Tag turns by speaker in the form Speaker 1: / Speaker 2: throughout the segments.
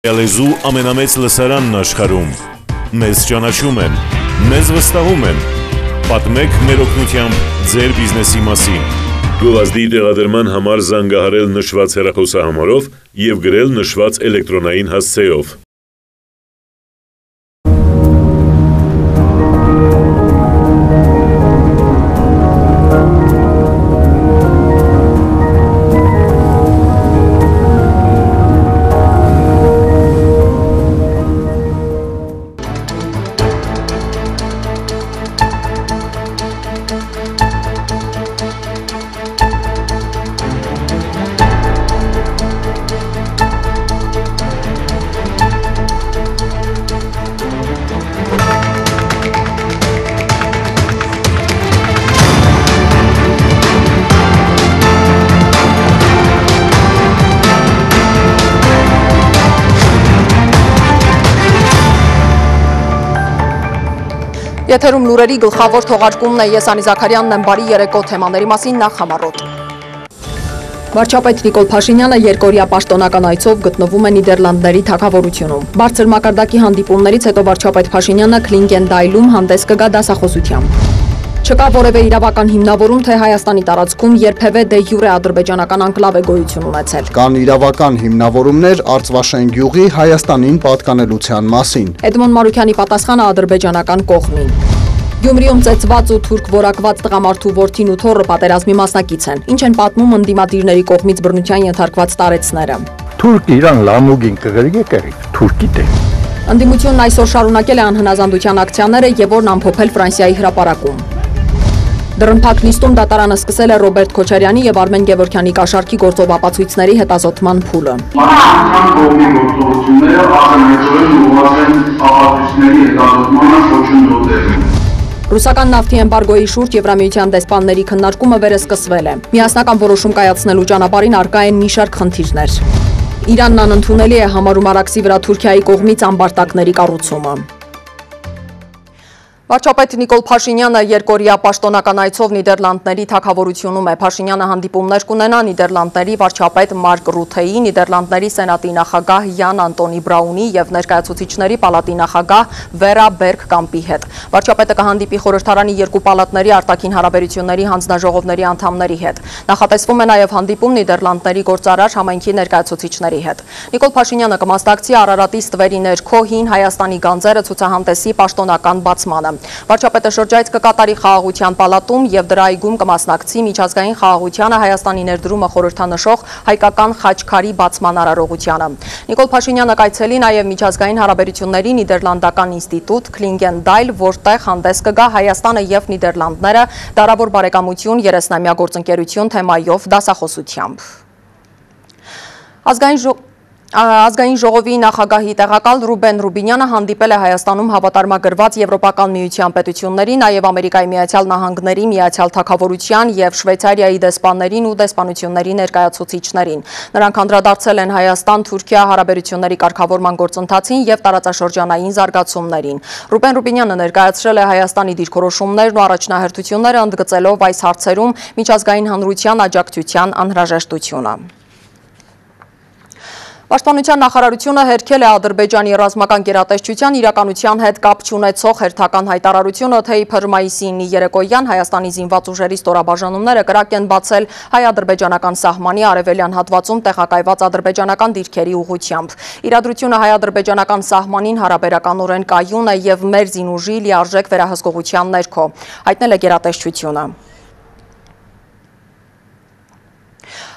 Speaker 1: Լեզու ամենամեծ լսարանն աշխարհում։ Մեզ ճանաչում են, մեզ վստահում են։ Պատմեք մեր օգնությամբ ձեր բիզնեսի մասին։ Գովազդի տեղադրման համար զանգահարել նշված հեռախոսահամարով և գրել նշված էլեկտրոնային հասցեով։
Speaker 2: Եթերում լուրերի գլխավոր թողարկումն է, ես Անի Զաքարյանն եմ, բարի երեկո, թեմաների մասին նախ համառոտ։ Վարչապետ Նիկոլ Փաշինյանը երկօրյա պաշտոնական այցով գտնվում է Նիդերլանդների թագավորությունում։ Բարձր մակարդակի հանդիպումներից հետո վարչապետ Փաշինյանը Քլինգենդայլում հանդես կգա դասախոսությամբ։ Չկա որևէ իրավական հիմնավորում, թե Հայաստանի տարածքում երբևէ դե յուրե ադրբեջանական անկլավ է գոյություն ունեցել։
Speaker 3: Կան իրավական հիմնավորումներ Արծվաշեն գյուղի Հայաստանին պատկանելության մասին։
Speaker 2: Էդմոն Մարուքյանի պատասխանը ադրբեջանական կողմին։ Գյումրիում ծեծված ու թուրք որակված տղամարդու որդին ու թոռը պատերազմի մասնակից են։ Ինչ են պատմում ընդդիմադիրների կողմից բռնության ենթարկված տարեցները։
Speaker 4: Թուրք Իրան լամուգին կգրգե կերի, թուրքի դե։
Speaker 2: Ընդդիմությունն այսօր շարունակել է անհնազանդության ակցիաները եւ որն ամփոփել Ֆրանսիայի հրապարակում։ Դռնփակ նիստում դատարանը սկսել է Ռոբերտ Քոչարյանի եւ Արմեն Գևորգյանի կաշառքի գործով ապացույցների հետազոտման փուլը։
Speaker 5: Կողմի գործողությունները ակնհայտորեն ուղղված են ապացույցների հետազոտմանը խոչընդոտելու։
Speaker 2: Ռուսական նավթի էմբարգոյի շուրջ Եվրամիության դեսպանների քննարկումը վերսկսվել է։ Միասնական որոշում կայացնելու ճանապարհին առկա են մի շարք խնդիրներ։ Իրանն անընդունելի է համարում Արաքսի վրա Թուրքիայի կողմից ամբարտակների կառուցումը։ Վարչապետ Նիկոլ Փաշինյանը երկօրյա պաշտոնական այցով Նիդերլանդների թագավորությունում է։ Փաշինյանը հանդիպումներ կունենա Նիդերլանդների վարչապետ Մարկ Ռութեի, Նիդերլանդների սենատի նախագահ Յան Անտոնի Բրաունի եւ ներկայացուցիչների պալատի նախագահ Վերա Բերգկամպի հետ։ Վարչապետը կհանդիպի խորհրդարանի երկու պալատների արտաքին հարաբերությունների հանձնաժողովների անդամների հետ։ Նախատեսվում է նաեւ հանդիպում Նիդերլանդների գործարար համայնքի ներկայացուցիչների հետ։ Նիկոլ Փաշինյանը կմասնակցի Արարատի ստվերի ներքո հին Հայաստանի գանձերը ցուցահանդեսի պաշտոնական բացմանը։ Վարչապետը շրջայց կկատարի խաղաղության պալատում եւ դրա այգում կմասնակցի միջազգային խաղաղությանը Հայաստանի ներդրումը խորհրդանշող հայկական խաչքարի բացման արարողությանը։ Նիկոլ Փաշինյանը կայցելի նաեւ միջազգային հարաբերությունների Նիդերլանդական ինստիտուտ Քլինգենդայլ, որտեղ հանդես կգա Հայաստանը եւ Նիդերլանդները դարավոր բարեկամություն 30-ամյա գործընկերություն թեմայով դասախոսությամբ։ Ազգային ժողովի նախագահի տեղակալ Ռուբեն Ռուբինյանը հանդիպել է Հայաստանում հավատարմագրված Եվրոպական միության պետությունների, նաև Ամերիկայի Միացյալ Նահանգների, Միացյալ Թագավորության եւ Շվեյցարիայի դեսպաններին ու դեսպանությունների ներկայացուցիչներին։ Նրանք անդրադարձել են Հայաստան-Թուրքիա հարաբերությունների կարգավորման գործընթացին եւ տարածաշրջանային զարգացումներին։ Ռուբեն Ռուբինյանը ներկայացրել է Հայաստանի դիրքորոշումներն ու առաջնահերթությունները, ընդգծելով այս հարցերում միջազգային հանրության աջակցության անհրաժեշտությունը։ Պաշտպանության նախարարությունը հերքել է Ադրբեջանի ռազմական գերատեսչության իրականության հետ կապ չունեցող հերթական հայտարարությունը, թե իբր մայիսի 9-ի երեկոյան Հայաստանի զինված ուժերի ստորաբաժանումները կրակ են բացել հայ-ադրբեջանական սահմանի արևելյան հատվածում տեղակայված ադրբեջանական դիրքերի ուղղությամբ։ Իրադրությունը հայ-ադրբեջանական սահմանին հարաբերականորեն կայուն է եւ մեր զինուժի լիարժեք վերահսկողության ներքո, հայտնել է գերատեսչությունը։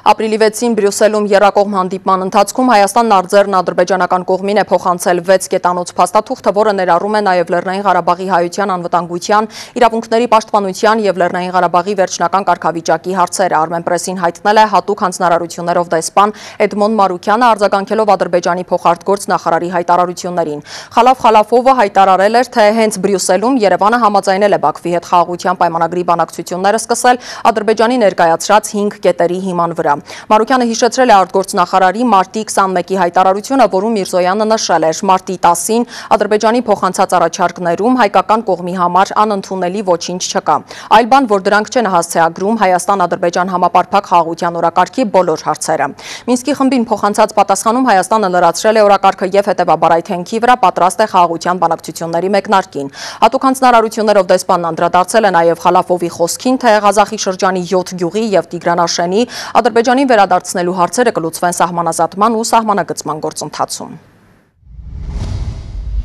Speaker 2: Ապրիլի 6-ին Բրյուսելում եռակողմ հանդիպման ընթացքում Հայաստանն արձերն ադրբեջանական կողմին է փոխանցել 6 կետանոց փաստաթուղթը, որը ներառում է նաև Լեռնային Ղարաբաղի հայության անվտանգության, իրավունքների պաշտպանության եւ Լեռնային Ղարաբաղի վերջնական կարգավիճակի հարցերը։ Armen Press-ին հայտնել է հատուկ հանձնարարություններով դեսպան Էդմոն Մարուքյանը, արձագանքելով Ադրբեջանի փոխարտգործ նախարարի հայտարարություններին։ Խալաֆ Խալաֆովը հայտարարել էր, թե հենց Բրյուսելում Երևանը համաձայնել է Բաքվի հետ խաղաղության պայմանագրի բանակցությունները սկսել Ադրբեջանի ներկայացրած 5 կետերի հիման վրա։ վրա։ Մարուկյանը հիշեցրել է արտգործնախարարի մարտի 21-ի հայտարարությունը, որում Միրզոյանը նշել էր մարտի 10-ին Ադրբեջանի փոխանցած առաջարկներում հայկական կողմի համար անընդունելի ոչինչ չկա։ Այլ բան, որ դրանք չեն հասցեագրում Հայաստան-Ադրբեջան համապարփակ խաղաղության օրակարգի բոլոր հարցերը։ Մինսկի խմբին փոխանցած պատասխանում Հայաստանը լրացրել է օրակարգը եւ հետեւաբար այդ հենքի վրա պատրաստ է խաղաղության բանակցությունների մեկնարկին։ Հատուկ հանձնարարություններով դեսպանն անդրադարձել է նաեւ Խալաֆովի խոսքին, թե Ղազախի շրջանի 7 գյուղի եւ Տիգրանաշենի Ադրբեջանին վերադարձնելու հարցերը կլուծվեն սահմանազատման ու սահմանագծման գործընթացում։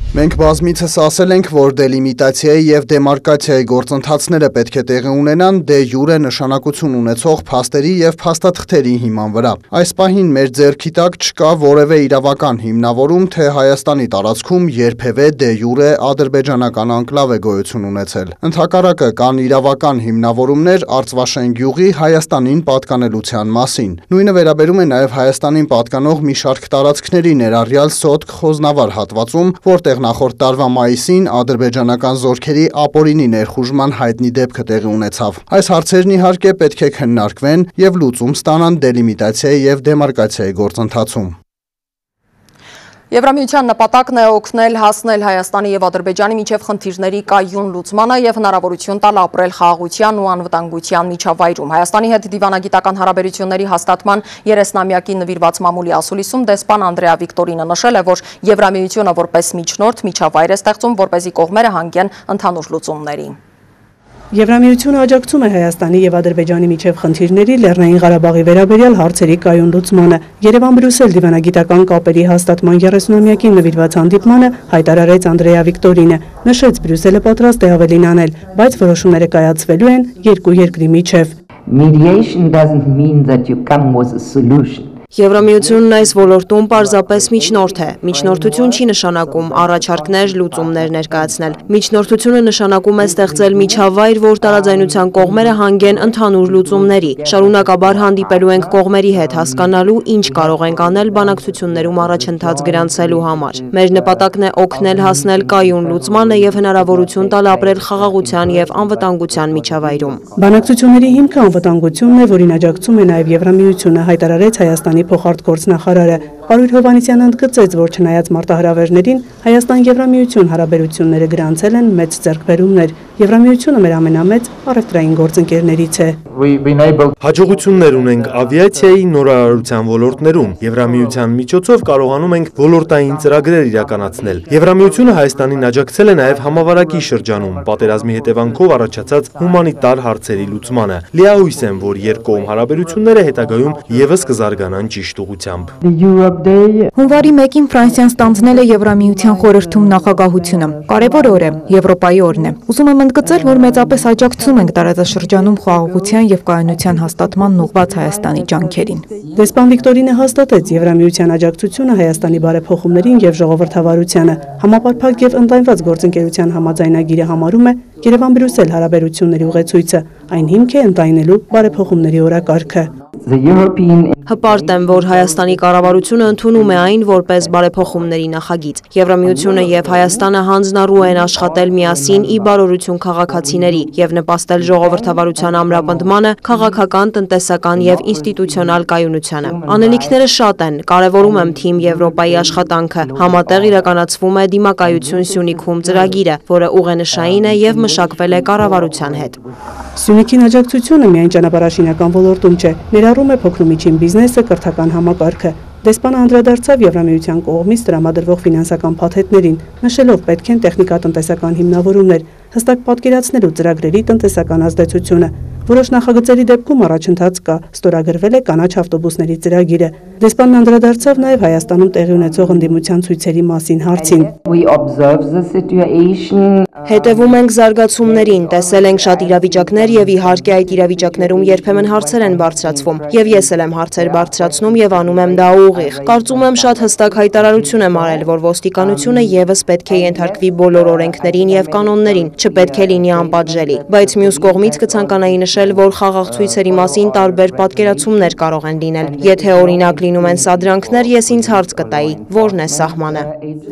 Speaker 3: Մենք բազմիցս ասել ենք, որ դելիմիտացիայի և դեմարկացիայի գործընթացները պետք է տեղի ունենան դե յուրե նշանակություն ունեցող փաստերի և փաստաթղթերի հիման վրա։ Այս պահին մեր ձեռքի տակ չկա որևէ իրավական հիմնավորում, թե Հայաստանի տարածքում երբևէ դե յուրե ադրբեջանական անկլավ է գոյություն ունեցել։ Ընդհակառակը կան իրավական հիմնավորումներ Արցվաշեն գյուղի Հայաստանին պատկանելության մասին։ Նույնը վերաբերում է նաև Հայաստանին պատկանող մի շարք տարածքների, ներառյալ Սոտք Խոզնավար հատվածում, որտեղ նախորդ տարվա մայիսին ադրբեջանական զորքերի ապօրինի ներխուժման հայտնի դեպքը տեղի ունեցավ։ Այս հարցերն իհարկե պետք է քննարկվեն և լուծում ստանան դելիմիտացիայի և դեմարկացիայի գործընթացում։
Speaker 2: Եվրամիության նպատակն է օգնել հասնել Հայաստանի և Ադրբեջանի միջև խնդիրների կայուն լուծմանը և հնարավորություն տալ ապրել խաղաղության ու անվտանգության միջավայրում։ Հայաստանի հետ դիվանագիտական հարաբերությունների հաստատման 30-ամյակի նվիրված մամուլի ասուլիսում դեսպան Անդրեա Վիկտորինը նշել է, որ Եվրամիությունը որպես միջնորդ միջավայր է ստեղծում, որպեսզի կողմերը հանգեն ընդհանուր լուծումների։
Speaker 6: Եվրամիությունը աջակցում է Հայաստանի և Ադրբեջանի միջև խնդիրների Լեռնային Ղարաբաղի վերաբերյալ հարցերի կայուն լուծմանը։ Երևան-Բրյուսել դիվանագիտական կապերի հաստատման 30-ամյակին նվիրված հանդիպմանը հայտարարեց Անդրեա Վիկտորինը, նշեց Բրյուսելը պատրաստ է ավելին անել, բայց որոշումները կայացվելու են երկու երկրի միջև։
Speaker 7: Mediation doesn't mean that you come with a solution.
Speaker 8: Եվրամիությունն այս ոլորտում պարզապես միջնորդ է։ Միջնորդություն չի նշանակում առաջարկներ, լուծումներ ներկայացնել։ Միջնորդությունը նշանակում է ստեղծել միջավայր, որ տարաձայնության կողմերը հանգեն ընդհանուր լուծումների։ Շարունակաբար հանդիպելու ենք կողմերի հետ, հասկանալու ինչ կարող ենք անել բանակցություններում առաջընթաց գրանցելու համար։ Մեր նպատակն է օգնել հասնել կայուն լուծմանը եւ հնարավորություն տալ ապրել խաղաղության եւ անվտանգության միջավայրում։
Speaker 6: Բանակցությունների հիմքը անվտանգությունն է, որին աջակցում է նաեւ Եվրամիությունը, հայտարարեց Հայաստանի փոխարտգործնախարարը։ Պարույր Հովհաննիսյանը ընդգծեց, որ չնայած մարտահրավերներին Հայաստան-Եվրամիություն հարաբերությունները գրանցել են մեծ ձեռքբերումներ։ Եվրամիությունը մեր ամենամեծ առևտրային գործընկերներից է։
Speaker 9: Հաջողություններ ունենք ավիացիայի նորարարության ոլորտներում։ Եվրամիության միջոցով կարողանում ենք ոլորտային ծրագրեր իրականացնել։ Եվրամիությունը Հայաստանին աջակցել է նաև համավարակի շրջանում պատերազմի հետևանքով առաջացած հումանիտար հարցերի լուծմանը։ Լիահույս եմ, որ երկկողմ հարաբերությունները հետագայում ևս կզարգանան ճիշտ ուղղությամբ։
Speaker 10: Հունվարի 1-ին Ֆրանսիան ստանձնել է Եվրամիության խորհրդում նախագահությունը։ Կարևոր օր է, Եվրոպայի օրն է։ Ուզում եմ ընդգծել, որ մեծապես աջակցում ենք տարածաշրջանում խաղաղության և կայունության հաստատմանն ուղղված Հայաստանի ջանքերին։
Speaker 6: Դեսպան Վիկտորինը հաստատեց Եվրամիության աջակցությունը Հայաստանի բարեփոխումներին և ժողովրդավարությանը։ Համապարփակ և ընդլայնված գործընկերության համաձայնագիրը համարում է Երևան-Բրյուսել հարաբերությունների ուղեցույցը, այն հիմք է ընդլայնելու բարեփոխումների օրակարգը։
Speaker 8: Հպարտ եմ, որ Հայաստանի կառավարությունը ընդունում է այն որպես բարեփոխումների նախագիծ։ Եվրամիությունը և Հայաստանը հանձնառու են աշխատել միասին ի բարօրություն քաղաքացիների և նպաստել ժողովրդավարության ամրապնդմանը, քաղաքական, տնտեսական և ինստիտուցիոնալ կայունությանը։ Անելիքները շատ են, կարևորում եմ Թիմ Եվրոպայի աշխատանքը։ Համատեղ իրականացվում է Դիմակայություն Սյունիքում ծրագիրը, որը ուղենշային է և մշակվել է կառավարության հետ։
Speaker 6: Սյունիքին աջակցությունը միայն ճանապարհաշինական ոլորտում չէ, ներառում է փոքր ու միջին բիզնեսը, կրթական համակարգը։ Դեսպանը անդրադարձավ Եվրամիության կողմից տրամադրվող ֆինանսական փաթեթներին, նշելով պետք են տեխնիկատնտեսական հիմնավորումներ, հստակ պատկերացնելու ծրագրերի տնտեսական ազդեցությունը։ Որոշ նախագծերի դեպքում առաջընթաց կա, ստորագրվել է կանաչ ավտոբուսների ծրագիրը։ Դեսպանն անդրադարձավ նաև Հայաստանում տեղի ունեցող ընդդիմության ցույցերի մասին հարցին։
Speaker 8: Հետևում ենք զարգացումներին, տեսել ենք շատ իրավիճակներ և իհարկե այդ իրավիճակներում երբեմն հարցեր են բարձրացվում, և ես էլ եմ հարցեր բարձրացնում և անում եմ դա ուղիղ։ Կարծում եմ շատ հստակ հայտարարություն եմ արել, որ ոստիկանությունը ևս պետք է ենթարկվի բոլոր օրենքներին և կանոններին, չպետք է լինի անպատժելի, բայց մյուս կողմից կցանկանայի նշել, որ խաղաղ ցույցերի մասին տարբեր պատկերացումներ կարող են լինել։ Եթե օրինակ լինում են սադրանքներ, ես ինձ հարց կտայի, որն է սահմանը։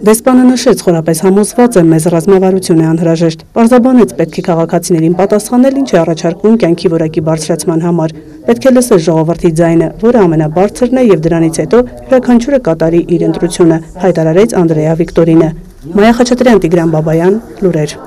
Speaker 6: Դեսպանը նշեց, խորապես համոզված է, մեզ ռազմավարություն է անհրաժեշտ։ Պարզաբանեց պետք է քաղաքացիներին պատասխանել, ինչ է առաջարկում կյանքի որակի բարձրացման համար։ Պետք է լսել ժողովրդի ձայնը, որը ամենաբարձրն է եւ դրանից հետո յուրաքանչյուրը կատարի իր ընտրությունը, հայտարարեց Անդրեա Վիկտորինը։ Մայա Խաչատրյան, Տիգրան Բաբայան, լուրեր։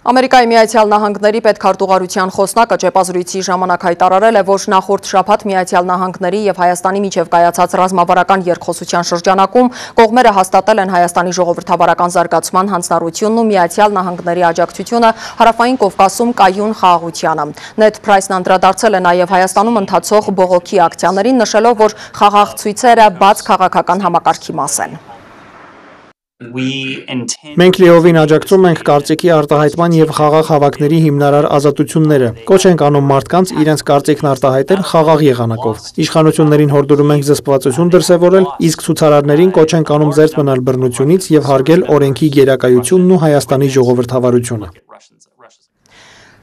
Speaker 2: Ամերիկայի Միացյալ Նահանգների պետքարտուղարության խոսնակը ճեպազրույցի ժամանակ հայտարարել է, որ նախորդ շաբաթ Միացյալ Նահանգների եւ Հայաստանի միջև կայացած ռազմավարական երկխոսության շրջանակում կողմերը հաստատել են Հայաստանի ժողովրդավարական զարգացման հանձնառությունն ու Միացյալ Նահանգների աջակցությունը Հարավային Կովկասում կայուն խաղաղությանը։ Նեդ Փրայսն անդրադարձել է նաեւ Հայաստանում ընթացող բողոքի ակցիաներին, նշելով, որ խաղաղ ցույցերը բաց քաղաքական համակարգի մաս են։
Speaker 11: Մենք լիովին աջակցում ենք կարծիքի արտահայտման եւ խաղաղ հավաքների հիմնարար ազատությունները։ Կոչ ենք անում մարդկանց իրենց կարծիքն արտահայտել խաղաղ եղանակով։ Իշխանություններին հորդորում ենք զսպվածություն դրսևորել, իսկ ցուցարարներին կոչ ենք անում զերծ մնալ բռնությունից եւ հարգել օրենքի գերակայությունն ու Հայաստանի ժողովրդավարությունը։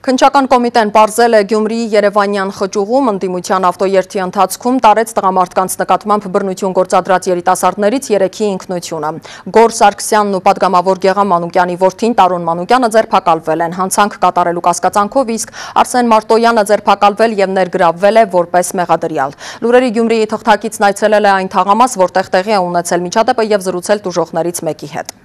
Speaker 2: Քննչական կոմիտեն պարզել է Գյումրիի Երևանյան խճուղում ընդդիմության ավտոերթի ընթացքում տարեց տղամարդկանց նկատմամբ բռնություն գործադրած երիտասարդներից 3-ի ինքնությունը։ Գոր Սարգսյանն ու պատգամավոր Գեղամ Մանուկյանի որդին Տարոն Մանուկյանը ձերբակալվել են հանցանք կատարելու կասկածանքով, իսկ Արսեն Մարտոյանը ձերբակալվել եւ ներգրավվել է որպես մեղադրյալ։ Լուրերի Գյումրիի թղթակիցն այցելել է այն թաղամաս, որտեղ տեղի է ունեցել միջադեպը եւ զրուցել տուժողներից մեկի հետ։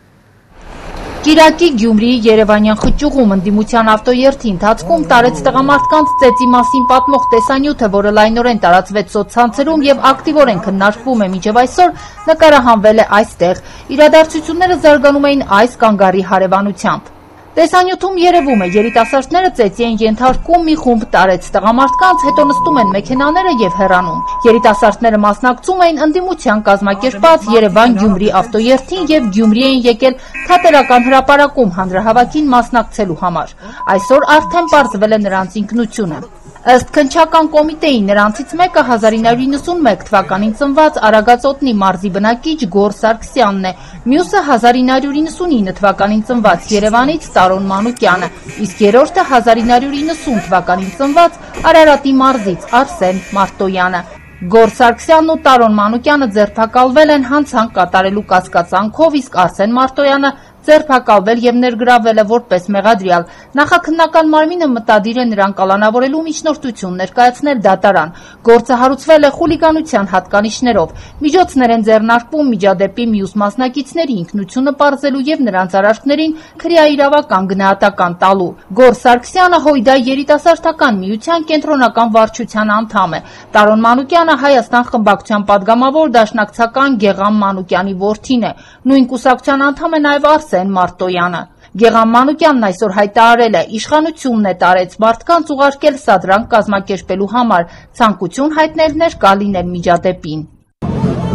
Speaker 12: Կիրակի Գյումրիի Երևանյան խճուղում ընդդիմության ավտոերթի ընթացքում տարեց տղամարդկանց ծեծի մասին պատմող տեսանյութը, որը լայնորեն տարածվեց սոցցանցերում եւ ակտիվորեն քննարկվում է մինչեւ այսօր, նկարահանվել է այստեղ։ Իրադարձությունները զարգանում էին այս կանգարի հարևանությամբ։ Տեսանյութում երևում է, երիտասարդները ծեծի են ենթարկում մի խումբ տարեց տղամարդկանց, հետո նստում են մեքենաները եւ հեռանում։ Երիտասարդները մասնակցում էին ընդդիմության կազմակերպած Երևան-Գյումրի ավտոերթին եւ Գյումրի էին եկել թատերական հրապարակում հանրահավաքին մասնակցելու համար։ Այսօր արդեն պարզվել է նրանց ինքնությունը։ Ըստ քննչական կոմիտեի նրանցից մեկը 1991 թվականին ծնված Արագածոտնի մարզի բնակիչ Գոր Սարգսյանն է, մյուսը 1999 թվականին ծնված Երևանից Տարոն Մանուկյանը, իսկ երրորդը 1990 թվականին ծնված Արարատի մարզից Արսեն Մարտոյանը։ Գոր Սարգսյանն ու Տարոն Մանուկյանը ձերբակալվել են հանցանք կատարելու կասկածանքով, իսկ Արսեն Մարտոյանը ձերբակալվել եւ ներգրավվել է որպես մեղադրյալ։ Նախաքննական մարմինը մտադիր է նրան կալանավորելու միջնորդություն ներկայացնել դատարան։ Գործը հարուցվել է խուլիգանության հատկանիշներով։ Միջոցներ են ձեռնարկվում միջադեպի մյուս մասնակիցների ինքնությունը պարզելու եւ նրանց արարքներին քրեաիրավական գնահատական տալու։ Գոր Սարգսյանը Հույդա երիտասարդական միության կենտրոնական վարչության անդամ է։ Տարոն Մանուկյանը Հայաստան խմբակցության падգամավոր դաշնակցական Գեղամ Մանուկյանի որդին է։ Նույն կուսակցության անդամ է նաեւ Արսեն Մարտոյանը։ Գեղամ Մանուկյանն այսօր հայտարարել է, իշխանությունն է տարեց մարդկանց ուղարկել սադրանք կազմակերպելու համար, ցանկություն հայտնելներ կլիներ միջադեպին։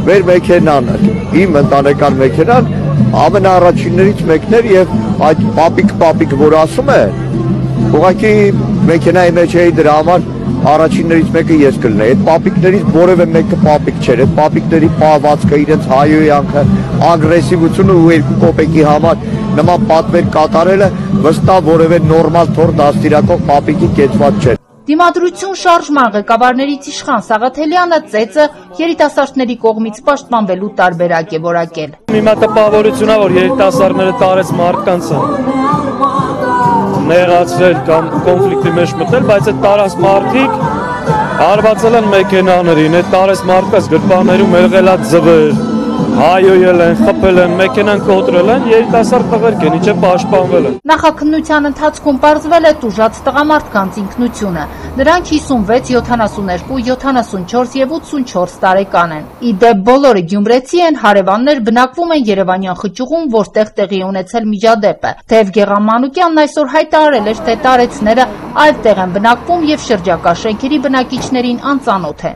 Speaker 4: Մեր մեքենան, իմ ընտանեկան մեքենան ամենաառաջիններից մեկն էր եւ այդ պապիկ որ ասում է, ուղղակի մեքենայի մեջ էի դրա համար առաջիններից մեկը ես կլինեի։ Այդ պապիկներից որևէ մեկը պապիկ չէր։ Այդ պապիկների պահվածքը, իրենց հայոյանքը, ագրեսիվությունը ու 2 կոպեկի համար նման պատվեր կատարելը վստահ որևէ նորմալ թոր դաստիարակող պապիկի կեցված չէ։
Speaker 12: Դիմադրություն շարժման ղեկավարներից իշխան Սաղաթելյանը ծեծը երիտասարդների կողմից պաշտպանվելու տարբերակ է որակել։
Speaker 9: Հիմա տպավորություն է, որ երիտասարդները տարեց մարդկանց նեղացրել կամ կոնֆլիկտի մեջ մտել, բայց այդ տարած մարդիկ հարվածել են մեքենաներին, այդ տարած մարդկանց գրպաններում եղել է ձվեր, հայոյել են, խփել են, մեքենան կոտրել են, երիտասարդ տղերք են, ինչը պաշտպանվել են։
Speaker 12: Նախաքննության ընթացքում պարզվել է տուժած տղամարդկանց ինքնությունը։ Նրանք 56, 72, 74 եւ 84 տարեկան են։ Ի դեպ բոլորը գյումրեցի են, հարևաններ, բնակվում են Երևանյան խճուղում, որտեղ տեղի ունեցել միջադեպը։ Թեև Գեղամ Մանուկյանն այսօր հայտարարել էր, թե տարեցները այլտեղ են բնակվում եւ շրջակա շենքերի բնակիչներին անծանոթ է։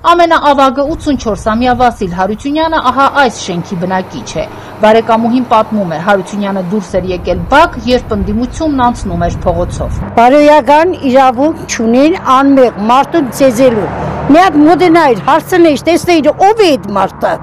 Speaker 12: Ամենաավագը 84-ամյա Վասիլ Հարությունյանը ահա այս շենքի բնակիչ է։ Բարեկամուհին պատմում է, Հարությունյանը դուրս էր եկել բակ, երբ ընդդիմությունն անցնում էր փողոցով։
Speaker 13: Բարոյական իրավունք չունեն անմեղ մարդու ծեզելու։ Մի հատ մոդենայր հարցնեիր, տեսնեիր ով է այդ մարդը։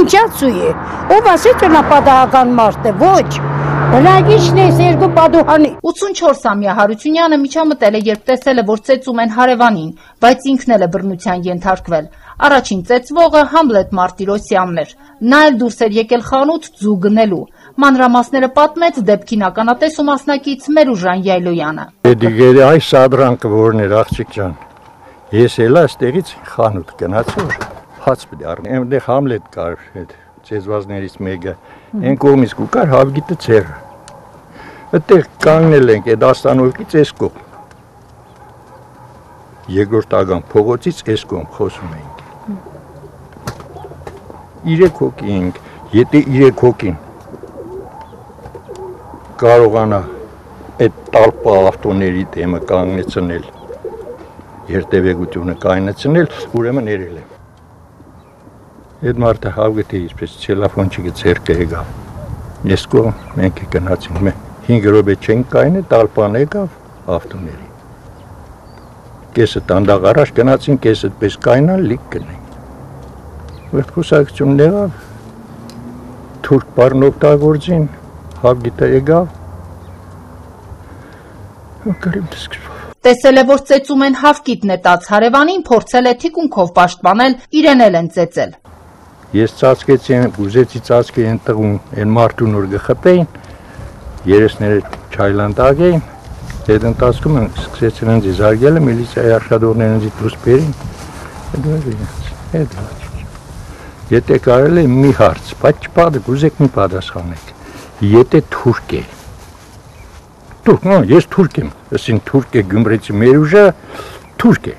Speaker 13: Ինչացու է։ Ով ասեց որ նա պատահական մարդ է, ոչ։ Բնակիչն է երկու պատուհանի։
Speaker 12: 84-ամյա Հարությունյանը միջամտել է, երբ տեսել է, որ ծեծում են հարևանին, բայց ինքն էլ է բռնության ենթարկվել։ Առաջին ծեծվողը Համլետ Մարտիրոսյանն էր։ Նա էլ դուրս էր եկել խանութ ձու գնելու։ Մանրամասները պատմեց դեպքին ականատես ու մասնակից Մերուժան Յայլոյանը։
Speaker 14: Դիգերի այս սադրանքը որն էր աղջիկ ջան։ Ես էլա ստեղից խանութ գնացի, հաց պիտի առնեմ։ Այնտեղ Համլետ կար, այդ ծեծվածներից մեկը։ Այն կողմից կար Հավգիտը ցերը։ Այդտեղ կանգնել ենք այդ աստանոյից այս կողմ։ Երկրորդ ագան փողոցից այս կողմ խոսում էինք։ 3 հոգի ենք, եթե 3 հոգին կարողանա այդ տալպա ավտոների դեմը կանգնեցնել, երթևեկությունը կայնացնել, ուրեմն երել եմ։ Այդ մարդը Հավգետի իսպես տելեֆոնչիկը ցերկը եկավ։ Ես կողմ մենք գնացինք, 5 րոպե չենք կայնել, տալպան եկավ ավտոների։ Կեսը տանդաղ առաջ գնացին, կեսը պես կայնալ լիք գնենք։ Այդ խոսակցությունն եղավ, թուրք բառն օգտագործին, Հավգիտը եկավ,
Speaker 12: Տեսել է, որ ծեծում են Հավգիտ նետած հարևանին, փորձել է թիկունքով պաշտպանել, իրեն էլ են ծեծել։
Speaker 14: Ես ծածկեցի, ուզեցի ծածկի են տղուն, են մարդուն որ գխպեին, երեսները չայլանդակ էին, այդ ընթացքում սկսեցին ինձ զարգելը, միլիցիայի աշխատողներն ինձ դուրս բերին, եթե կարել է մի հարց, բայց չպատը, կուզեք մի պատասխանեք, եթե թուրք է, ես թուրք եմ, ասին թուրք է Գյումրեցի Մերուժը, թուրք է,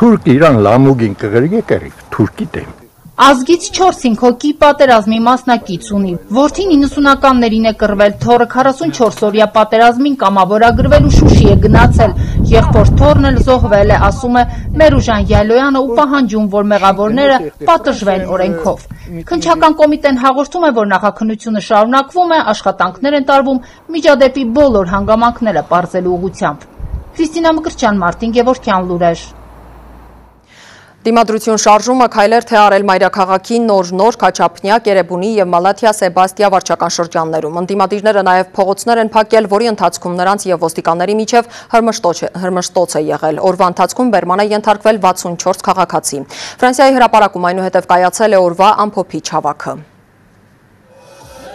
Speaker 14: թուրք իրան լամուգին կղրգ է կրիվ, թուրքի դեմ։
Speaker 12: Ազգից 4-5 հոգի պատերազմի մասնակից ունի, որդին 90-ականներին է կռվել, թոռը 44-օրյա պատերազմին կամավորագրվել ու Շուշի է գնացել, եղբոր թոռն էլ զոհվել է, ասում է Մերուժան Յայլոյանը ու պահանջում, որ մեղավորները պատժվեն օրենքով։ Քննչական կոմիտեն հաղորդում է, որ նախաքննությունը շարունակվում է, աշխատանքներ են տարվում միջադեպի բոլոր հանգամանքները պարզելու ուղղությամբ։ Քրիստինա Մկրտչյան, Մարտին Գևորգյան, լուրեր։
Speaker 2: Դիմադրություն շարժումը քայլեր թե արել մայրաքաղաքի Նոր, Քաչափնյակ, Երևանի և Մալաթիա Սեբաստիա վարչական շրջաններում։ Ընդդիմադիրները նաև փողոցներ են փակել, որի ընթացքում նրանց և ոստիկանների միջև հրմշտոց է եղել։ Օրվա ընթացքում բերման է ենթարկվել 64 քաղաքացի։ Ֆրանսիայի հրապարակում այնուհետև կայացել է օրվա ամփոփիչ հավաքը։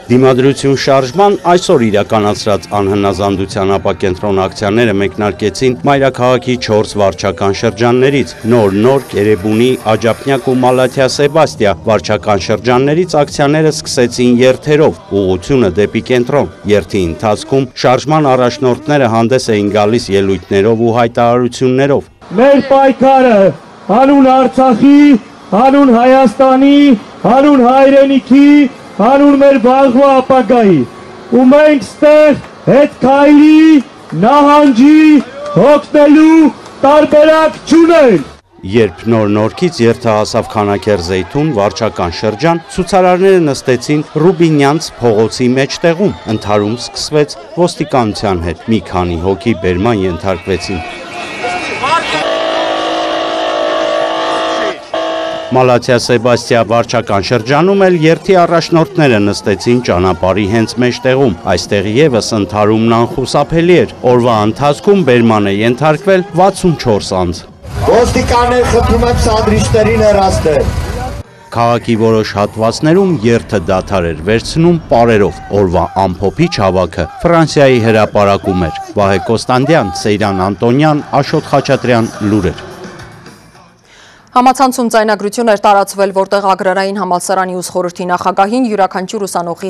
Speaker 15: Դիմադրություն շարժման այսօր իրականացրած անհնազանդության ապակենտրոն ակցիաները մեկնարկեցին մայրաքաղաքի 4 վարչական շրջաններից՝ Նոր, Երևանի, Աջափնյակ ու Մալաթիա Սեբաստիա վարչական շրջաններից ակցիաները սկսեցին երթերով, ուղղությունը դեպի կենտրոն։ Երթի ընթացքում շարժման առաջնորդները հանդես էին գալիս ելույթներով ու հայտարարություններով։
Speaker 16: Մեր պայքարը հանուն Արցախի, հանուն Հայաստանի, հանուն հայրենիքի, հանուն մեր վաղվա ապագայի, ու մենք ստեղ հետ քայլի, նահանջի, հոգնելու տարբերակ չունենք։
Speaker 15: Երբ Նորքից երթը հասավ Քանաքեռ Զեյթուն վարչական շրջան, ցուցարարները նստեցին Ռուբինյանց փողոցի մեջտեղում, ընդհարում սկսվեց ոստիկանության հետ, մի քանի հոգի բերման ենթարկվեցին։ Մալաթիա Սեբաստիա վարչական շրջանում էլ երթի առաջնորդները նստեցին ճանապարհի հենց մեջտեղում, այստեղ ևս ընդհարումն անխուսափելի էր, օրվա ընթացքում բերման է ենթարկվել 64 անձ։
Speaker 4: Ոստիկաններ խփում են սանդրիչներին հեռացնել։
Speaker 15: Քաղաքի որոշ հատվածներում երթը դադար էր վերցնում պարերով, օրվա ամփոփիչ հավաքը Ֆրանսիայի հրապարակում էր։ Վահե Կոստանդյան, Սեյրան Անտոնյան, Աշոտ Խաչատրյան, լուրեր։
Speaker 2: Համացանցում ձայնագրություն էր տարածվել, որտեղ Ագրարային համալսարանի ուսխորհրդի նախագահին յուրաքանչյուր ուսանողի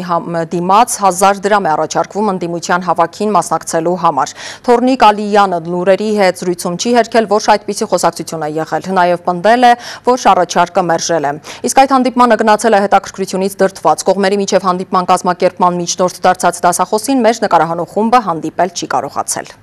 Speaker 2: դիմաց 1000 դրամ է առաջարկվում ընդդիմության հավաքին մասնակցելու համար։ Թորնիկ Ալիյանը լուրերի հետ զրույցում չի հերքել, որ այդպիսի խոսակցություն է եղել, նաև պնդել է, որ առաջարկը մերժել է։ Իսկ այդ հանդիպմանը գնացել է հետաքրքրությունից դրդված։ Կողմերի միջև հանդիպման կազմակերպման միջնորդ դարձած դասախոսին մեր նկարահանող խումբը հանդիպել չի կարողացել։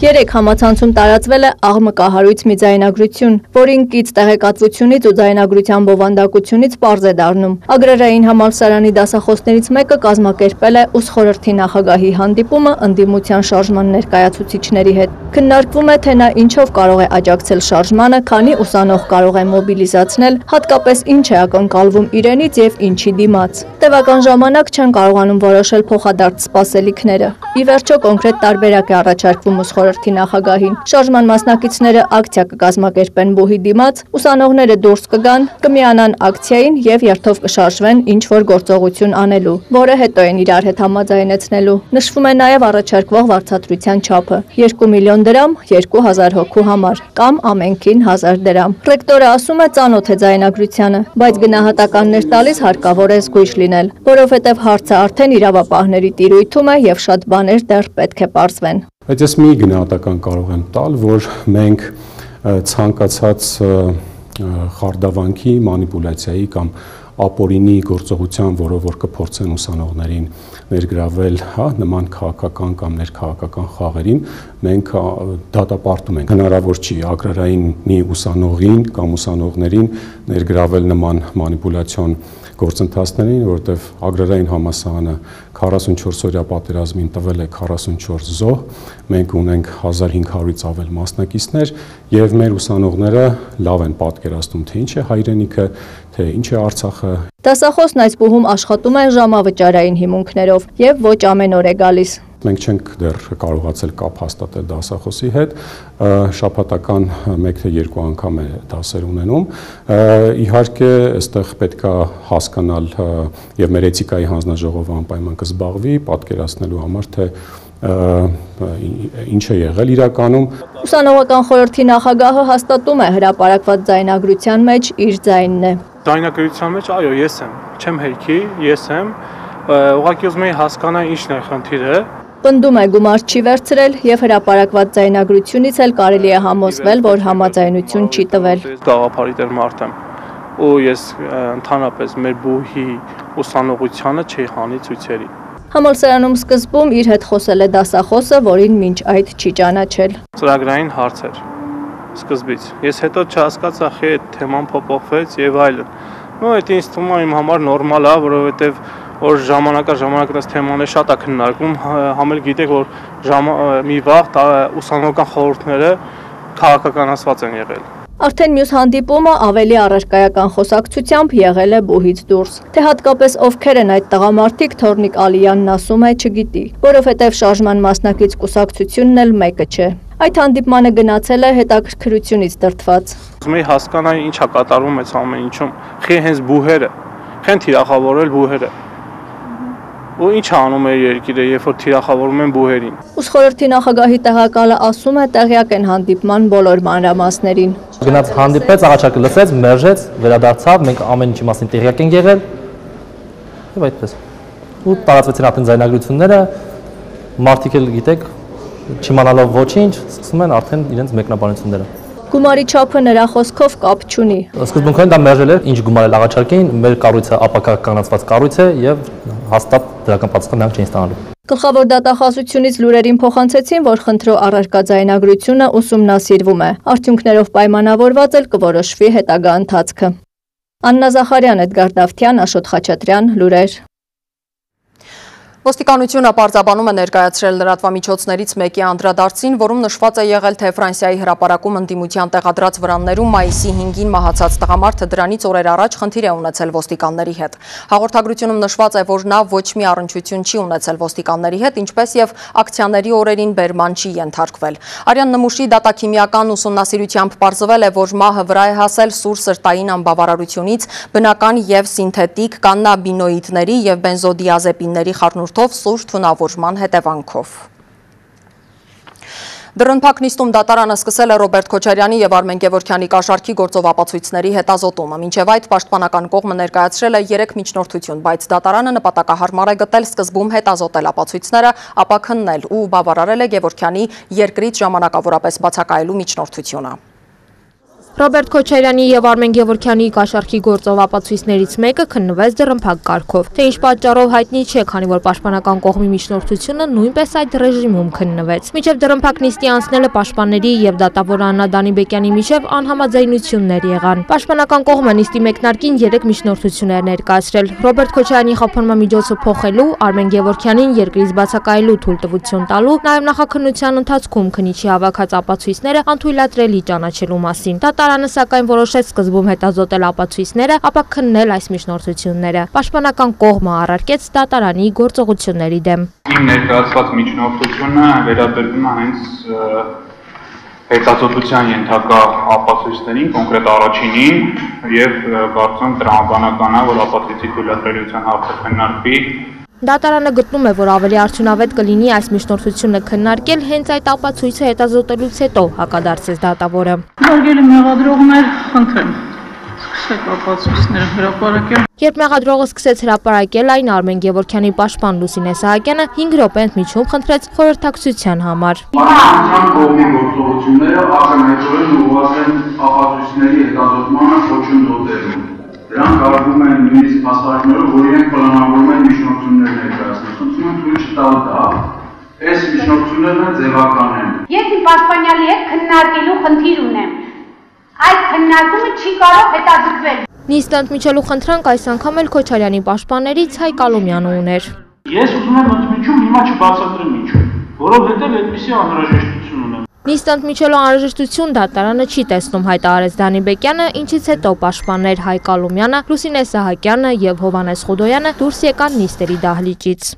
Speaker 17: Երեք համացանցում տարածվել է աղմկահարույց մի ձայնագրություն, որին կից տեղեկատվությունից ու ձայնագրության բովանդակությունից պարզ է դառնում։ Ագրարային համալսարանի դասախոսներից մեկը կազմակերպել է ուսխորհրդի նախագահի հանդիպումը ընդդիմության շարժման ներկայացուցիչների հետ։ Քննարկվում է, թե նա ինչով կարող է աջակցել շարժմանը, քանի ուսանող կարող է մոբիլիզացնել, հատկապես ինչ է ակնկալվում իրենից եւ ինչի դիմաց։ Տևական ժամանակ չեն կարողանում որոշել փոխադարձ սպասելիքները։ Ի վերջո կոնկրետ տարբերակ է առաջարկվում ուսխորհրդի խորհրդի նախագահին։ Շարժման մասնակիցները ակցիա կկազմակերպեն բուհի դիմաց, ուսանողները դուրս կգան, կմիանան ակցիային եւ երթով կշարժվեն ինչ որ գործողություն անելու, որը հետո են իրար հետ համաձայնեցնելու։ Նշվում է նաեւ առաջարկվող վարձատրության չափը՝ 2 միլիոն դրամ 2000 հոգու համար կամ ամենքին 1000 դրամ։ Ռեկտորը ասում է ծանոթ է ձայնագրությանը, բայց գնահատականներ տալիս հարկավոր է զգույշ լինել, որովհետև հարցը արդեն իրավապահների տիրույթում է եւ շատ բաներ դեռ պետք է պարզվեն։
Speaker 18: Բայց ես մի գնահատական կարող եմ տալ, որ մենք ցանկացած խարդավանքի, մանիպուլյացիայի կամ ապօրինի գործողության, որով որ կփորձեն ուսանողներին ներգրավել, նման քաղաքական կամ ներքաղաքական խաղերին, մենք դատապարտում ենք։ Հնարավոր չի agrarային մի ուսանողին կամ ուսանողներին ներգրավել նման մանիպուլյացիոն գործընթացներին, որովհետև agrarային համալսարանը 44-օրյա պատերազմին տվել է 44 զոհ, մենք ունենք 1500-ից ավել մասնակիցներ եւ մեր ուսանողները լավ են պատկերացնում, թե ինչ է հայրենիքը, թե ինչ է Արցախը։
Speaker 17: Դասախոսն այս բուհում աշխատում է ժամավճարային հիմունքներով եւ ոչ ամեն օր է գալիս։
Speaker 18: Մենք չենք դեռ կարողացել կապ հաստատել դասախոսի հետ, շաբաթական 1 թե 2 անգամ է դասեր ունենում։ Իհարկե, այստեղ պետք է հասկանալ եւ մեր էթիկայի հանձնաժողովը անպայման կզբաղվի պատկերացնելու համար, թե ինչ է եղել իրականում։
Speaker 17: Ուսանողական խորհրդի նախագահը հաստատում է հրապարակված ձայնագրության մեջ իր ձայնն է։
Speaker 19: Ձայնագրության մեջ, այո, ես եմ, չեմ հերքի, ես եմ, ուղղակի ուզում եի հասկանալ ինչն է խնդիրը։
Speaker 17: Պնդում է գումար չի վերցրել եւ հրապարակված ձայնագրությունից էլ կարելի է համոզվել, որ համաձայնություն չի տվել։
Speaker 19: Գաղափարի տեր մարդ եմ, ու ես ընդհանրապես մեր բուհի ուսանողությանը չի հանի ցույցերի։
Speaker 17: Համալսարանում սկզբում իր հետ խոսել է դասախոսը, որին մինչ այդ չի ճանաչել։
Speaker 19: Ծրագրային հարցեր սկզբից։ Ես հետո չհասկացա, խի այդ թեման փոփոխվեց եւ այլն։ Ու դա ինձ թվում է իմ համար նորմալ է, որովհետեւ որ ժամանակ այս թեմաները շատ է քննարկվում, համել գիտեք, որ մի վաղ ուսանողական խորհուրդները քաղաքականացված են եղել։
Speaker 17: Արդեն մյուս հանդիպումը ավելի առարկայական խոսակցությամբ եղել է բուհից դուրս։ Թե հատկապես ովքեր են այդ տղամարդիկ, Թորնիկ Ալիյանն ասում է չգիտի, որովհետև շարժման մասնակից կուսակցությունն էլ մեկը չէ։ Այդ հանդիպմանը գնացել է հետաքրքրությունից դրդված։
Speaker 19: Ուզում եի հասկանալ ինչ է կատարվում այս ամեն ինչում, խի հենց բուհերը, խեն թիրախավորել բուհերը։ Ու ինչ անում է երկիրը, երբ որ թիրախավորում են բուհերին։
Speaker 17: Ուսխորհրդի նախագահի տեղակալը ասում է տեղյակ են հանդիպման բոլոր մանրամասներին։
Speaker 20: Գնաց հանդիպեց, առաջարկը լսեց, մերժեց, վերադարձավ, մենք ամեն ինչի մասին տեղյակ ենք եղել։ Եվ այդպես։ Ու տարածվեցին արդեն ձայնագրությունները, մարդիկ էլ գիտեք, չիմանալով ոչինչ, սկսում են արդեն իրենց մեկնաբանությունները։
Speaker 17: Գումարի չափը նրա խոսքով կապ չունի։
Speaker 20: Սկզբունքորեն դա մերժել էր, ինչ գումար էլ առաջարկեին, մեր կառույցը ապակարգականացված կառույց է եւ հաստատ դրական պատասխան նրանք չէին ստանալու։
Speaker 17: Գլխավոր դատախազությունից լուրերին փոխանցեցին, որ խնդրո առարկա ձայնագրությունը ուսումնասիրվում է։ Արդյունքներով պայմանավորված էլ կորոշվի հետագա ընթացքը։ Աննա Զախարյան, Էդգար Դավթյան, Աշոտ Խաչատրյան, լուրեր։
Speaker 2: Ոստիկանությունը պարզաբանում է ներկայացրել լրատվամիջոցներից մեկի անդրադարձին, որում նշված է եղել, թե Ֆրանսիայի հրապարակում ընդդիմության տեղադրած վրաններում մայիսի 5-ին մահացած տղամարդը դրանից օրեր առաջ խնդիր է ունեցել ոստիկանների հետ։ Հաղորդագրությունում նշված է, որ նա ոչ մի առնչություն չի ունեցել ոստիկանների հետ, ինչպես եւ ակցիաների օրերին բերման չի ենթարկվել։ Արյան Նմուշի դատաքիմիական ուսումնասիրությամբ պարզվել է, որ մահը վրա է հասել սուր սրտային անբավարարությունից, բնական եւ սինթետիկ կաննաբինոիդների եւ բենզոդիազեպինների խառնուրդ սուր թունավորման հետևանքով։ Դռնփակ նիստում դատարանը սկսել է Ռոբերտ Քոչարյանի եւ Արմեն Գևորգյանի կաշառքի գործով ապացույցների հետազոտումը։ Մինչև այդ պաշտպանական կողմը ներկայացրել է 3 միջնորդություն, բայց դատարանը նպատակահարմար է գտել սկզբում հետազոտել ապացույցները, ապա քննել ու բավարարել է Գևորգյանի երկրից ժամանակավորապես բացակայելու միջնորդությունը։
Speaker 21: Ռոբերտ Քոչարյանի եւ Արմեն Գևորգյանի կաշառքի գործով ապացույցներից մեկը քննվեց դռնփակ կարգով։ Թե ինչ պատճառով հայտնի չէ, քանի որ պաշտպանական կողմի միջնորդությունը նույնպես այդ ռեժիմում քննվեց։ Մինչև դռնփակ նիստի անցնելը պաշտպանների եւ դատավոր Աննա Դանիբեկյանի միջև անհամաձայնություններ եղան։ Պաշտպանական կողմը նիստի մեկնարկին 3 միջնորդություններ ներկայացրել։ Ռոբերտ Քոչարյանի խափանման միջոցը փոխելու, Արմեն Գևորգյանին երկրից բացակայելու թույլտվություն տալու, նաեւ նախաքննության ընթացքում քննիչի հավաքած ապացույցները անթույլատրելի ճանաչելու մասին։ Դատարանը սակայն որոշեց սկզբում հետազոտել ապացույցները, ապա քննել այս միջնորդությունները։ Պաշտպանական կողմը առարկեց դատարանի գործողությունների դեմ։
Speaker 5: Իմ ներկայացված միջնորդությունը վերաբերվում է հենց հետազոտության ենթակա ապացույցներին, կոնկրետ առաջինին, եւ կարծում տրամաբանական է, որ ապացույցի թույլատրելիության հարցը քննարկվի։
Speaker 21: Դատարանը գտնում է, որ ավելի արդյունավետ կլինի այս միջնորդությունը քննարկել հենց այդ ապացույցը հետազոտելուց հետո, հակադարձեց դատավորը։
Speaker 1: Հարգելի մեղադրողներ, խնդրեմ, սկսեք ապացույցները հրապարակել։
Speaker 21: Երբ մեղադրողը սկսեց հրապարակել այն, Արմեն Գևորգյանի պաշտպան Լուսինե Սահակյանը 5 րոպե ընդմիջում խնդրեց խորհրդակցության համար։
Speaker 5: Պաշտպանության կողմի գործողությունները ակնհայտորեն ուղղված են ապացույցների հետազոտմանը խոչընդոտելու։ Դրանք արվում են նույնիսկ փաստարկներով, որ իրենք պլանավորում են միջնորդություններ ներկայացնել։ Խնդրում եմ թույլ չտալ դա, այս միջնորդություններն ձևական են։
Speaker 22: Ես իմ պաշտպանյալի հետ քննարկելու խնդիր ունեմ։ Այդ քննարկումը չի կարող հետաձգվել։
Speaker 21: Նիստը ընդմիջելու խնդրանք այս անգամ էլ Քոչարյանի պաշտպաններից Հայկ Ալոմյանը ուներ։
Speaker 16: Ես ուզում եմ ընդմիջում հիմա չբացատրեմ ինչու, որովհետև այդպիսի անհրաժեշտություն ունեմ։
Speaker 21: Նիստը ընդմիջելու անհրաժեշտություն դատարանը չի տեսնում, հայտարարեց Դանի Բեկյանը, ինչից հետո պաշտպաններ Հայկ Ալոմյանը, Լուսինե Սահակյանը եւ Հովհաննես Խուդոյանը դուրս եկան նիստերի դահլիճից։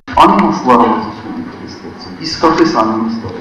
Speaker 5: Իսկապես անիմաստ։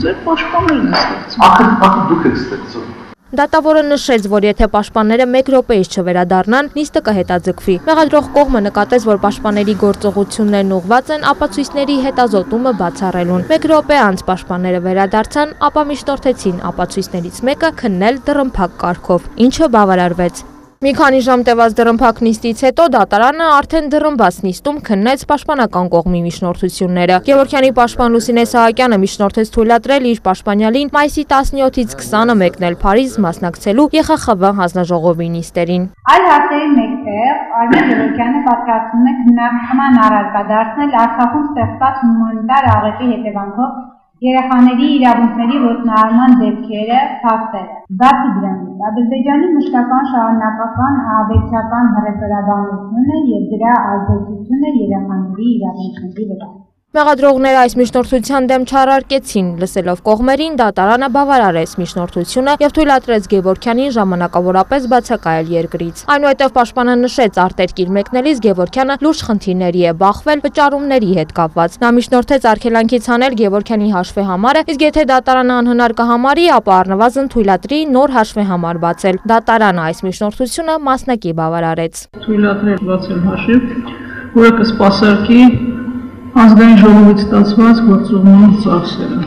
Speaker 1: Ձեր պաշտպաններն են ստեղծում։
Speaker 5: Ախր դուք եք ստեղծում։
Speaker 21: Դատավորը նշեց, որ եթե պաշտպանները 1 րոպեից չվերադառնան, նիստը կհետաձգվի։ Մեղադրող կողմը նկատեց, որ պաշտպանների գործողություններն ուղղված են ապացույցների հետազոտումը բացառելուն։ 1 րոպե անց պաշտպանները վերադարձան, ապա միջնորդեցին ապացույցներից մեկը քննել դռնփակ կարգով, ինչը բավարարվեց։ Մի քանի ժամ տևած դռնփակ նիստից հետո դատարանը արդեն դռնբաց նիստում քննեց պաշտպանական կողմի միջնորդությունները։ Գևորգյանի պաշտպան Լուսինե Սահակյանը միջնորդեց թույլատրել իր պաշտպանյալին մայիսի 17-ից 20-ը մեկնել Փարիզ մասնակցելու ԵԽԽՎ հանձնաժողովի նիստերին։
Speaker 22: Այլ հարցերի մեկտեղ Արմեն Գևորգյանը պատրաստվում է քննարկման առարկա դարձնել Արցախում ստեղծված հումանիտար աղետի հետևանքով երեխաների իրավունքների ոտնահարման դեպքերը, փաստերը։ Բացի դրանից, Ադրբեջանի մշտական շարունակական ահաբեկչական հռետորաբանությունը եւ դրա ազդեցությունը երեխաների իրավունքների վրա։
Speaker 21: Մեղադրողները այս միջնորդության դեմ չառարկեցին, լսելով կողմերին դատարանը բավարարեց միջնորդությունը եւ թույլատրեց Գևորգյանին ժամանակավորապես բացակայել երկրից։ Այնուհետև պաշտպանը նշեց արտերկիր մեկնելիս Գևորգյանը լուրջ խնդիրների է բախվել վճարումների հետ կապված։ Նա միջնորդեց արգելանքից հանել Գևորգյանի հաշվեհամարը, իսկ եթե դատարանը անհնար կհամարի, ապա առնվազն թույլատրի նոր հաշվեհամար բացել։ Դատարանը այս միջնորդությունը մասնակի բավարարեց։
Speaker 1: Թույլատրել բացել հաշիվ, որը կսպասարկի ազգային ժողովից ստացված գործողման ծախսերը։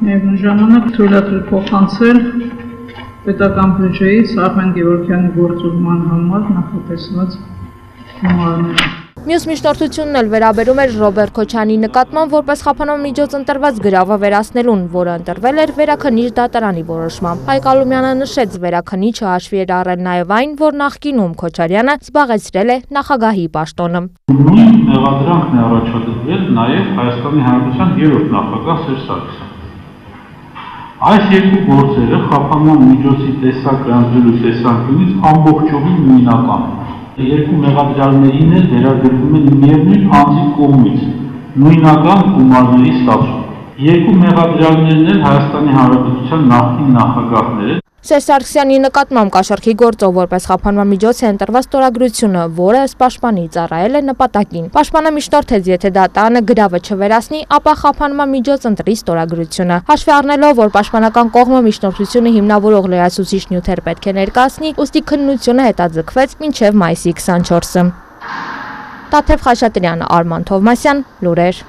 Speaker 1: Միևնույն ժամանակ թույլատրել փոխանցել պետական բյուջեից Արմեն Գևորգյանի գործողման համար նախատեսված գումարները։
Speaker 21: Մյուս միջնորդությունն էլ վերաբերում էր Ռոբերտ Քոչարյանի նկատմամբ որպես խափանման միջոց ընտրված գրավը վերացնելուն, որը ընտրվել էր Վերաքննիչ դատարանի որոշմամբ։ Հայկ Ալոմյանը նշեց, Վերաքննիչը հաշվի էր առել նաև այն, որ նախկինում Քոչարյանը զբաղեցրել է նախագահի պաշտոնը։
Speaker 16: Նույն մեղադրանքն է առաջադրվել նաև Հայաստանի Հանրապետության 3-րդ նախագահ Սերժ Սարգսյանը։ Այս երկու գործերը խափանման միջոցի տեսակրանձելու տեսանկյունից ամբողջովին նույնական են։ Երկու մեղադրյալներին էլ վերագրվում են միևնույն անձի կողմից նույնական գումարների ստացում։ Երկու մեղադրյալներն էլ Հայաստանի Հանրապետության նախկին նախագահներ են։
Speaker 21: Սերժ Սարգսյանի նկատմամբ կաշառքի գործով որպես խափանման միջոց է ընտրված ստորագրությունը, որը ըստ պաշտպանի ծառայել է նպատակին։ Պաշտպանը միջնորդեց, եթե դատարանը գրավը չվերացնի, ապա խափանման միջոց ընտրի ստորագրությունը։ Հաշվի առնելով, որ պաշտպանական կողմը միջնորդությունը հիմնավորող լրացուցիչ նյութեր պետք է ներկայացնի, ուստի քննությունը հետաձգվեց մինչև մայիսի 24-ը։ Տաթև Խաչատրյանը, Արման Թովմասյան, լուրեր։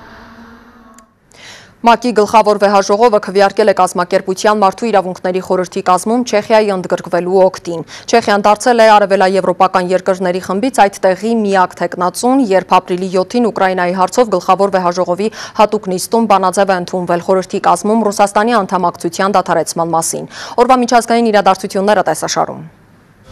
Speaker 2: ՄԱԿ-ի գլխավոր վեհաժողովը քվեարկել է կազմակերպության մարդու իրավունքների խորհրդի կազմում Չեխիայի ընդգրկվելու օգտին։ Չեխիան դարձել է արևելաեվրոպական երկրների խմբից այդ տեղի միակ թեկնածուն, երբ ապրիլի 7-ին Ուկրաինայի հարցով գլխավոր վեհաժողովի հատուկ նիստում բանաձև է ընդունվել խորհրդի կազմում Ռուսաստանի անդամակցության դադարեցման մասին։ Օրվա միջազգային իրադարձությունները տեսաշարում։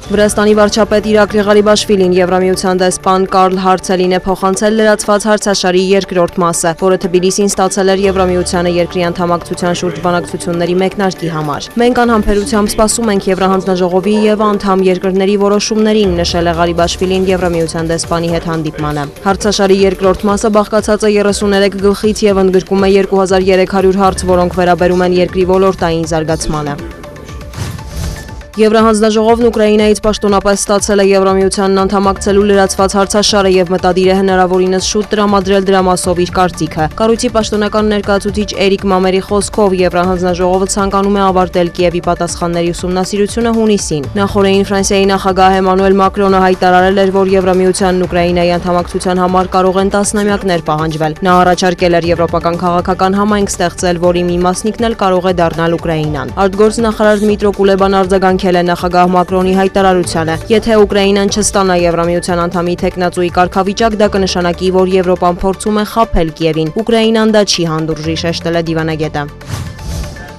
Speaker 8: Վրաստանի վարչապետ Իրակ Ղարիբաշվիլին Եվրամիության դեսպան Կարլ Հարցելին է փոխանցել լրացված հարցաշարի երկրորդ մասը, որը Թբիլիսին ստացել էր Եվրամիությանը երկրի անդամակցության շուրջ բանակցությունների մեկնարկի համար։ Մենք անհամբերությամբ սպասում ենք Եվրահանձնաժողովի եւ անդամ երկրների որոշումներին, նշել է Ղարիբաշվիլին Եվրամիության դեսպանի հետ հանդիպմանը։ Հարցաշարի երկրորդ մասը բաղկացած է 33 գլխից եւ ընդգրկում է 2300 հարց, որոնք վերաբերում են երկրի ոլորտային զարգացմանը։ Եվրահանձնաժողովն Ուկրաինայից պաշտոնապես ստացել է Եվրամիությանն անդամակցելու լրացված հարցաշարը եւ մտադիր է հնարավորինս շուտ տրամադրել դրա մասով իր կարծիքը։ Կառույցի պաշտոնական ներկայացուցիչ Էրիկ Մամերի խոսքով Եվրահանձնաժողովը ցանկանում է ավարտել Կիևի պատասխանների ուսումնասիրությունը հունիսին։ Նախորդին Ֆրանսիայի նախագահ Էմանուել Մակրոնը հայտարարել էր, որ Եվրամիությանն Ուկրաինայի անդամակցության համար կարող են տասնամյակներ պահանջվել։ Նա առաջարկել էր եվրոպական քաղաքական համայնք ստեղծել, որի մի մասնիկն էլ կարող է դառնալ Ուկրաինան։ Արտգործնախարար Դմիտրո Կուլեբան արձագանքել է նախագահ Մակրոնի հայտարարությանը։ Եթե Ուկրաինան չստանա Եվրամիության անդամի թեկնածուի կարգավիճակ, դա կնշանակի, որ Եվրոպան փորձում է խաբել Կիևին։ Ուկրաինան դա չի հանդուրժի, շեշտել է դիվանագետը։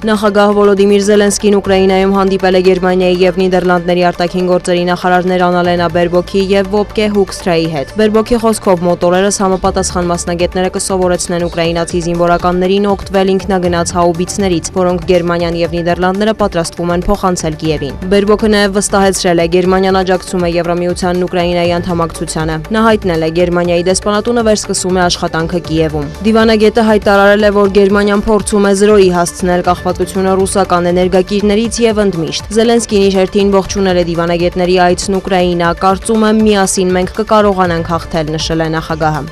Speaker 8: Նախագահ Վոլոդիմիր Զելենսկին Ուկրաինայում հանդիպել է Գերմանիայի եւ Նիդերլանդների արտաքին գործերի նախարարներ Անալենա Բերբոքի եւ Վոբկե Հուքստրայի հետ։ Բերբոքի խոսքով մոտորերս համապատասխան մասնագետները կսովորեցնեն ուկրաինացի զինվորականներին օգտվել ինքնագնաց հաուբիցներից, որոնք Գերմանիան եւ Նիդերլանդները պատրաստվում են փոխանցել Կիևին։ Բերբոքը նաեւ վստահեցրել է, Գերմանիան աջակցում է Եվրամիությանն Ուկրաինայի անդամակցությանը։ Նա հայտնել է, Գերմանիայի դեսպանատունը վերսկսում է աշխատանքը Կիևում։ Դիվանագետը հայտարարել է, որ Գերմանիան փորձում է զրոյի հասցնել կախվածությունը ռուսական էներգակիրներից եւ ընդմիշտ։ Զելենսկին իր հերթին ողջունել է դիվանագետների այցն Ուկրաինա, կարծում եմ միասին մենք կկարողանանք հաղթել, նշել է նախագահը։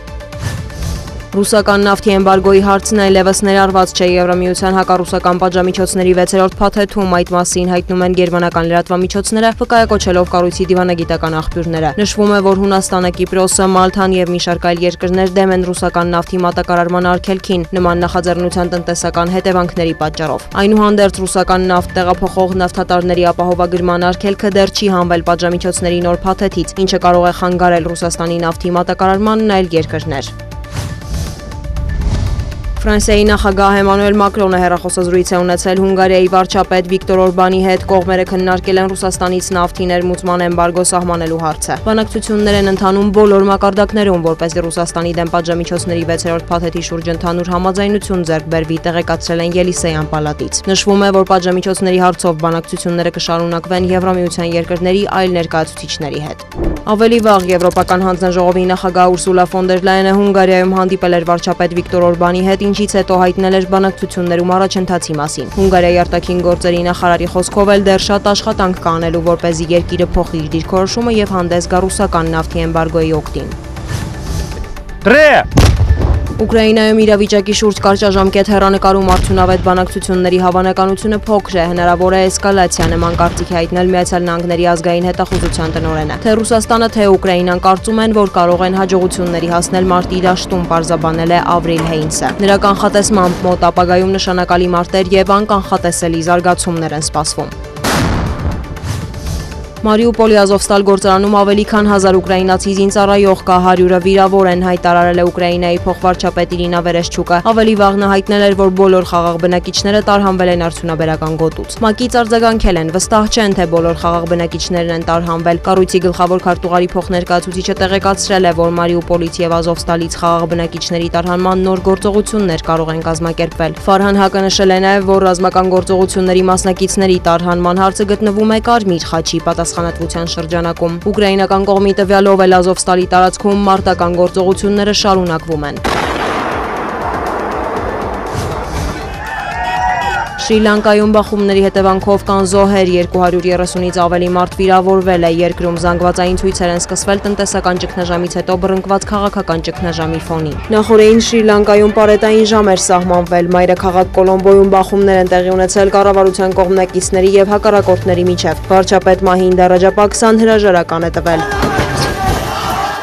Speaker 8: Ռուսական նավթի էմբարգոյի հարցն այլևս ներառված չէ Եվրամիության հակառուսական պատժամիջոցների 6-րդ փաթեթում, այդ մասին հայտնում են գերմանական լրատվամիջոցները, վկայակոչելով կառույցի դիվանագիտական աղբյուրները։ Նշվում է, որ Հունաստանը, Կիպրոսը, Մալթան եւ մի շարք այլ երկրներ դեմ են ռուսական նավթի մատակարարման արգելքին, նման նախաձեռնության տնտեսական հետևանքների պատճառով։ Այնուհանդերձ ռուսական նավթ տեղափոխող նավթատարների ապահովագրման արգելքը դեռ չի հանվել պատժամիջոցների նոր փաթեթից, ինչը կարող է խանգարել Ռուսաստանի նավթի մատակարարմանն այլ երկրներ։ Ֆրանսիայի նախագահ Էմանուել Մակրոնը հեռախոսազրույց է ունեցել Հունգարիայի վարչապետ Վիկտոր Օրբանի հետ, կողմերը քննարկել են Ռուսաստանից նավթի ներմուծման էմբարգո սահմանելու հարցը։ Բանակցություններ են ընթանում բոլոր մակարդակներում, որպեսզի Ռուսաստանի դեմ պատժամիջոցների 6-րդ փաթեթի շուրջ ընդհանուր համաձայնություն ձեռք բերվի, տեղեկացրել են Ելիսեյան պալատից։ Նշվում է, որ պատժամիջոցների հարցով բանակցությունները կշարունակվեն Եվրամիության երկրների այլ ներկայացուցիչների հետ։ Ավելի վաղ Եվրոպական հանձնաժողովի նախագահ Ուրսուլա ֆոն դեր Լայենը Հունգարիայում հանդիպել էր վարչապետ Վիկտոր Օրբանի հետ, ինչից հետո հայտնել էր բանակցություններում առաջընթացի մասին։ Հունգարիայի արտաքին գործերի նախարարի խոսքով էլ դեռ շատ աշխատանք կա անելու, որպեսզի երկիրը փոխի իր դիրքորոշումը եւ հանդես գա ռուսական նավթի էմբարգոյի օգտին։ Ուկրաինայում իրավիճակի շուրջ կարճաժամկետ հեռանկարում արդյունավետ բանակցությունների հավանականությունը փոքր է, հնարավոր է էսկալացիա, նման կարծիք է հայտնել Միացյալ Նահանգների ազգային հետախուզության տնօրենը։ Թե Ռուսաստանը, թե Ուկրաինան կարծում են, որ կարող են հաջողությունների հասնել մարտի դաշտում, պարզաբանել է Ավրիլ Հեյնսը։ Նրա կանխատեսմամբ մոտ ապագայում նշանակալի մարտեր եւ անկանխատեսելի զարգացումներ են սպասվում։ Մարիուպոլի Ազովստալ գործարանում ավելի քան 1000 ուկրաինացի զինծառայող կա, 100-ը վիրավոր են, հայտարարել է Ուկրաինայի փոխվարչապետ Իրինա Վերեշչուկը։ Ավելի վաղ նա հայտնել էր, որ բոլոր խաղաղ բնակիչները տարհանվել են արդյունաբերական գոտուց։ ՄԱԿ-ից արձագանքել են, վստահ չեն, թե բոլոր խաղաղ բնակիչներն են տարհանվել։ Կառույցի գլխավոր քարտուղարի փոխներկայացուցիչը տեղեկացրել է, որ Մարիուպոլից եւ Ազովստալից խաղաղ բնակիչների տարհանման նոր գործողություններ կարող են կազմակերպվել։ Ֆարհան Հակը նշել է նաեւ, որ ռազմական գործողությունների մասնակիցների տարհանման հարցը գտնվում է Կարմիր խաչի պատասխանատվության շրջանակում։ Ուկրաինական կողմի տվյալով էլ Ազովստալի տարածքում մարտական գործողությունները շարունակվում են։ Շրի Լանկայում բախումների հետևանքով կան զոհեր, 230-ից ավելի մարդ վիրավորվել է, երկրում զանգվածային ցույցեր են սկսվել տնտեսական ճգնաժամից հետո բռնկված քաղաքական ճգնաժամի ֆոնին։ Նախորդին Շրի Լանկայում պարետային ժամ էր սահմանվել, մայրաքաղաք Կոլոմբոյում բախումներ են տեղի ունեցել կառավարության կողմնակիցների եւ հակառակորդների միջև։ Վարչապետ Մահինդա Ռաջապաքսան հրաժարական է տվել։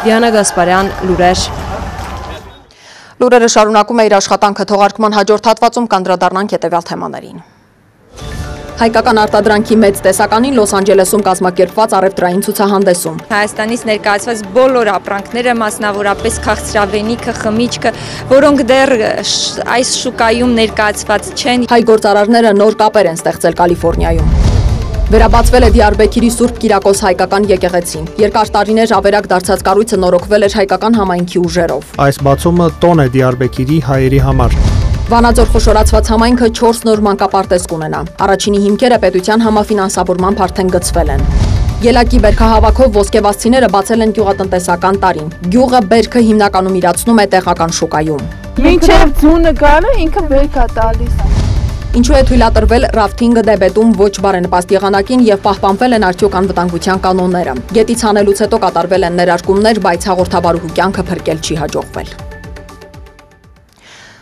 Speaker 8: Դիանա Գասպարյան, լուրեր։
Speaker 2: Լուրերը շարունակում է իր աշխատանքը, թողարկման հաջորդ հատվածում կանդրադառնանք հետևյալ թեմաներին։ Հայկական արտադրանքի մեծ տեսականին Լոս Անջելեսում կազմակերպված առևտրային ցուցահանդեսում։
Speaker 3: Հայաստանից ներկայացված բոլոր ապրանքները, մասնավորապես քաղցրավենիքը, խմիչքը, որոնք դեռ այս շուկայում ներկայացված չեն։
Speaker 2: Հայ գործարարները նոր կապեր են ստեղծել Կալիֆոռնիայում։ Վերաբացվել է Դիարբեքիրի Սուրբ Կիրակոս հայկական եկեղեցին։ Երկար տարիներ ավերակ դարձած կառույցը նորոգվել էր հայկական համայնքի ուժերով։
Speaker 11: Այս բացումը տոն է Դիարբեքիրի հայերի համար։
Speaker 2: Վանաձոր խոշորացված համայնքը 4 նոր մանկապարտեզ կունենա։ Առաջինի հիմքերը պետության համաֆինանսավորմամբ արդեն գծվել են։ Ելակի բերքահավաքով ոսկեվազցիները բացել են գյուղատնտեսական տարին։ Գյուղը բերքը հիմնականում իրացնում է տեղական շուկայում։
Speaker 7: Մինչև ձյունը գալը ինքը բերք է տալիս։
Speaker 2: Ինչու է թույլատրվել ռաֆթինգը դեբետում ոչ բարենպաստ եղանակին եւ պահպանվել են արդյոք անվտանգության կանոնները։ Գետից հանելուց հետո կատարվել են ներարկումներ, բայց հաղորդավարուհու կյանքը փրկել չի հաջողվել։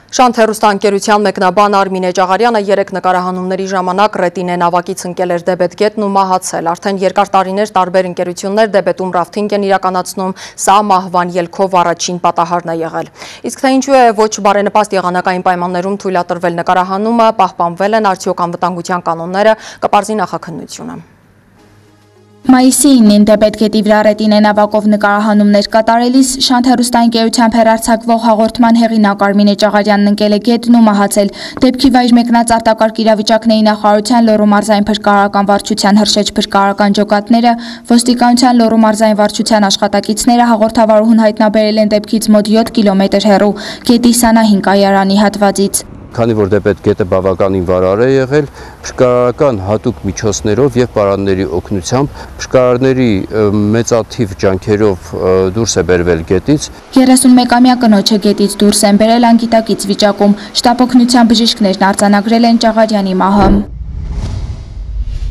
Speaker 2: Շանթ հեռուստաընկերության մեկնաբան Արմինե Ճաղարյանը 3 նկարահանումների ժամանակ ռետինե նավակից ընկել էր դեբետ գետն ու մահացել։ Արդեն երկար տարիներ տարբեր ընկերություններ դեբետում ռաֆթինգ են իրականացնում, սա մահվան ելքով առաջին պատահարն է եղել։ Իսկ թե ինչու է ոչ բարենպաստ եղանակային պայմաններում թույլատրվել նկարահանումը, պահպանվել են արդյոք անվտանգության կանոնները, կպարզի նախաքննությունը։
Speaker 7: Մայիսի 9-ին դեբետ գետի վրա ռետինե նավակով նկարահանումներ կատարելիս Շանթ հեռուստաընկերությամբ հեռարձակվող հաղորդման հեղինակ Արմինե Ճաղարյանն ընկել է գետն ու մահացել։ Դեպքի վայր մեկնած արտակարգ իրավիճակների նախարարության Լոռու մարզային փրկարարական վարչության հրշեջ փրկարարական ջոկատները, ոստիկանության Լոռու մարզային վարչության աշխատակիցները հաղորդավարուհուն հայտնաբերել են դեպքից մոտ 7 կիլոմետր հեռու գետի Սանահին կայարանի հատվածից։
Speaker 10: Քանի որ դեպետ գետը բավականին վարար է եղել, փրկարարական հատուկ միջոցներով եւ պարանների օգնությամբ փրկարարների մեծաթիվ ջանքերով դուրս է բերվել գետից։
Speaker 7: 31-ամյա կնոջը գետից դուրս են բերել անգիտակից վիճակում։ Շտապօգնության բժիշկներն արձանագրել են Ճաղարյանի մահը։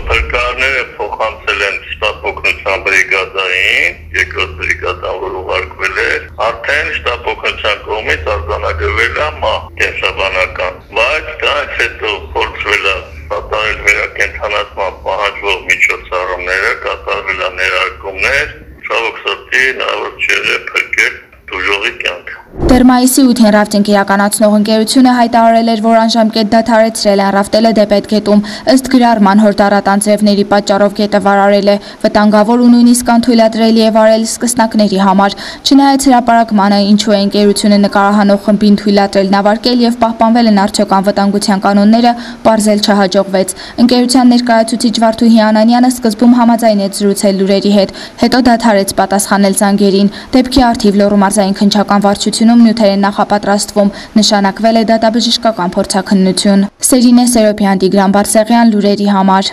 Speaker 23: Փրկարարները փոխանցել են շտապօգնության բրիգադային, երկրորդ բրիգադան, որ ուղարկվել է, արդեն շտապօգնության կողմից արձանագրվել է մահ կենսաբանական, բայց դրանից հետո փորձվել է կատարել վերակենդանացման պահանջվող միջոցառումները, կատարվել է ներարկումներ, ցավոք սրտի հնարավոր չէ փրկել դժողի կյանքը։
Speaker 7: Դեռ մայիսի 8-ին ռաֆտինգ իրականացնող ընկերությունը հայտարարել էր, որ անժամկետ դադարեցրել են ռաֆտելը դեպետ գետում, ըստ գրառման հորդառատան ձևների պատճառով գետը վարարել է, վտանգավոր ու նույնիսկ անթույլատրելի է վարել սկսնակների համար։ Չնայած հրապարակմանը, ինչու է ընկերությունը նկարահանող խմբին թույլատրել նավարկել եւ պահպանվել են արդյոք անվտանգության կանոնները, պարզել չհաջողվեց։ Ընկերության ներկայացուցիչ Վարդուհի Անանյանը սկզբում համաձայնեց զրուցել լուրերի հետ, հետո դադարեց պատասխանել զանգերին։ Դեպքի առթիվ Լոռու մարզային քննչական վարչությունում նյութեր են նախապատրաստվում, նշանակվել է դատաբժշկական փորձաքննություն։ Սերինե Սերոբյան, Տիգրան Բարսեղյան, լուրերի համար։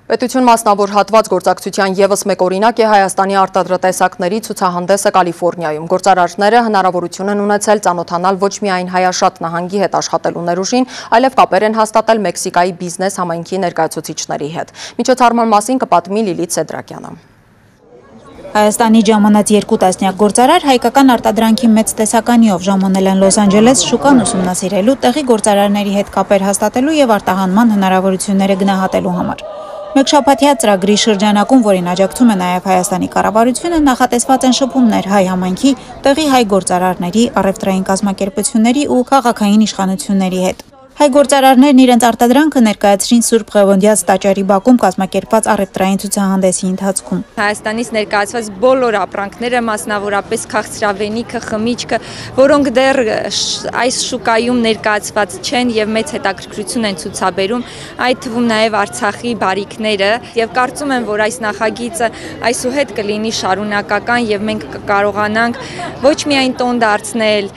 Speaker 2: Պետություն մասնավոր հատված գործակցության ևս մեկ օրինակ է Հայաստանի արտադրատեսակների ցուցահանդեսը Կալիֆոռնիայում։ Գործարարները հնարավորություն են ունեցել ծանոթանալ ոչ միայն Հայաշատ նահանգի հետ աշխատելու ներուժին, այլև կապեր են հաստատել Մեքսիկայի բիզնես համայնքի ներկայացուցիչների հետ։ Միջոցառման մասին կպատմի Լիլիթ Սեդրակյանը։
Speaker 24: Հայաստանի ժամանած 2 տասնյակ գործարար հայկական արտադրանքի մեծ տեսականիով ժամանել են Լոս Անջելես շուկան ուսումնասիրելու, տեղի գործարարների հետ կապեր հաստատելու եւ արտահանման հնարավորությունները գնահատելու համար։ Մեկ շաբաթյա ծրագրի շրջանակում, որին աջակցում է նաև Հայաստանի կառավարությունը, նախատեսված են շփումներ հայ համայնքի, տեղի հայ գործարարների, առևտրային կազմակերպությունների ու քաղաքային իշխանությունների հետ։ Հայ գործարարներն իրենց արտադրանքը ներկայացրին Սուրբ Ղևոնդյաց տաճարի բակում կազմակերպված առևտրային ցուցահանդեսի ընթացքում։
Speaker 3: Հայաստանից ներկայացված բոլոր ապրանքները, մասնավորապես քաղցրավենիքը, խմիչքը, որոնք դեռ այս շուկայում ներկայացված չեն եւ մեծ հետաքրքրություն են ցուցաբերում, այդ թվում նաեւ Արցախի բարիկները, եւ կարծում եմ, որ այս նախագիծը այսուհետ կլինի շարունակական եւ մենք կկարողանանք ոչ միայն տոն դարձնել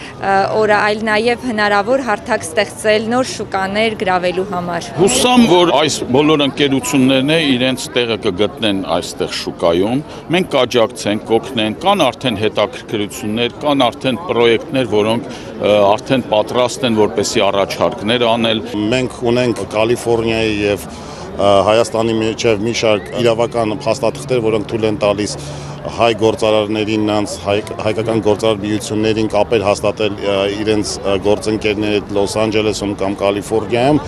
Speaker 3: օրը, այլ նաեւ հնարավոր հարթակ ստեղծել նոր շուկաներ գրավելու համար։
Speaker 25: Հուսամ, որ այս բոլոր ընկերություններն իրենց տեղը կգտնեն այստեղ շուկայում, մենք կաջակցենք, կօգնենք, կան արդեն հետաքրքրություններ, կան արդեն պրոյեկտներ, որոնք արդեն պատրաստ են, որպեսզի առաջարկներ անել։
Speaker 26: Մենք ունենք Կալիֆոռնիայի եւ Հայաստանի միջև մի շարք իրավական փաստաթղթեր, որոնք թույլ են տալիս հայ գործարարներին, հայկական գործարար միություններին կապեր հաստատել իրենց գործընկերների հետ Լոս Անջելեսում կամ Կալիֆոռնիայում